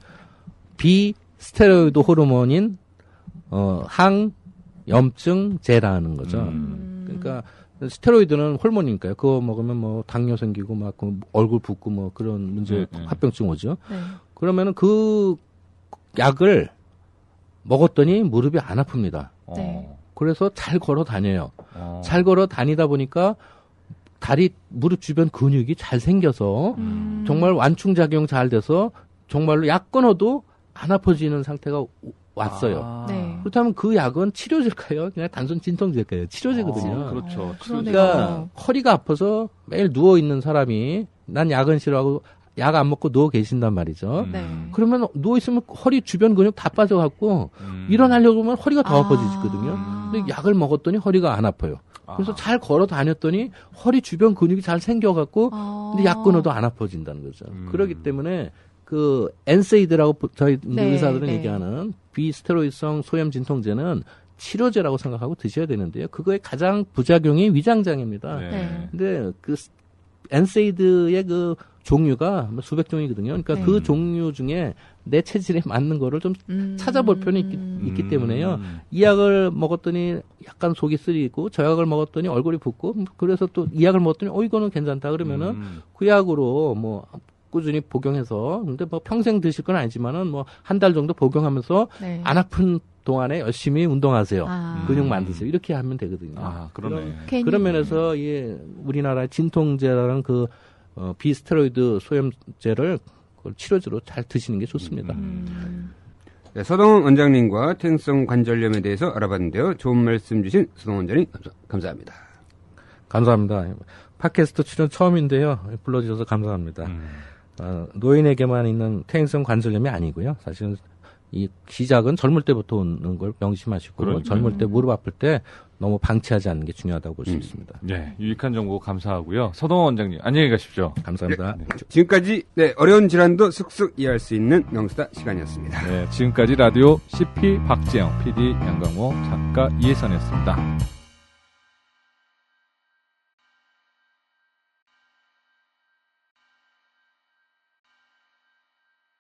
비스테로이드 호르몬인 항염증제라는 거죠. 그러니까 스테로이드는 호르몬이니까요. 그거 먹으면 뭐 당뇨 생기고 막 얼굴 붓고 뭐 그런 문제 합병증 오죠. 그러면은 그 약을 먹었더니 무릎이 안 아픕니다. 그래서 잘 걸어 다녀요. 잘 걸어 다니다 보니까 다리, 무릎 주변 근육이 잘 생겨서 정말 완충작용 잘 돼서 정말로 약 끊어도 안 아파지는 상태가 왔어요. 그렇다면 그 약은 치료제일까요? 그냥 단순 진통제일까요? 치료제거든요. 그렇죠. 그러니까 허리가 아파서 매일 누워있는 사람이 난 약은 싫어하고 약 안 먹고 누워 계신단 말이죠. 그러면 누워있으면 허리 주변 근육 다 빠져갖고 일어나려고 하면 허리가 더 아파지거든요. 근데 약을 먹었더니 허리가 안 아파요. 그래서 잘 걸어 다녔더니 허리 주변 근육이 잘 생겨갖고 근데 약 끊어도 안 아파진다는 거죠. 그렇기 때문에 그 엔세이드라고 저희 의사들은 얘기하는 비스테로이드성 소염 진통제는 치료제라고 생각하고 드셔야 되는데요. 그거의 가장 부작용이 위장장애입니다. 근데 그 엔세이드의 그 종류가 수백 종이거든요. 그러니까 그 종류 중에 내 체질에 맞는 거를 좀 찾아볼 필요는 있기 때문에요. 이 약을 먹었더니 약간 속이 쓰리고 저 약을 먹었더니 얼굴이 붓고 그래서 또 이 약을 먹었더니 이거는 괜찮다 그러면은 그 약으로 뭐 꾸준히 복용해서 근데 뭐 평생 드실 건 아니지만은 뭐 한 달 정도 복용하면서 안 아픈 동안에 열심히 운동하세요. 근육 만드세요. 이렇게 하면 되거든요. 그러네. 그런 면에서 우리나라의 진통제라는 그 비스테로이드 소염제를 치료제로 잘 드시는 게 좋습니다. 네, 서동원 원장님과 퇴행성 관절염에 대해서 알아봤는데요. 좋은 말씀 주신 서동원 원장님 감사합니다. 감사합니다. 팟캐스트 출연 처음인데요. 불러주셔서 감사합니다. 노인에게만 있는 퇴행성 관절염이 아니고요. 사실은 이 시작은 젊을 때부터 오는 걸 명심하시고 젊을 때 무릎 아플 때 너무 방치하지 않는 게 중요하다고 볼 수 있습니다. 네, 유익한 정보 감사하고요. 서동원 원장님 안녕히 가십시오. 감사합니다. 네, 지금까지 어려운 질환도 쑥쑥 이해할 수 있는 명수다 시간이었습니다. 네, 지금까지 라디오 CP 박재영, PD 양강호, 작가 이혜선이었습니다.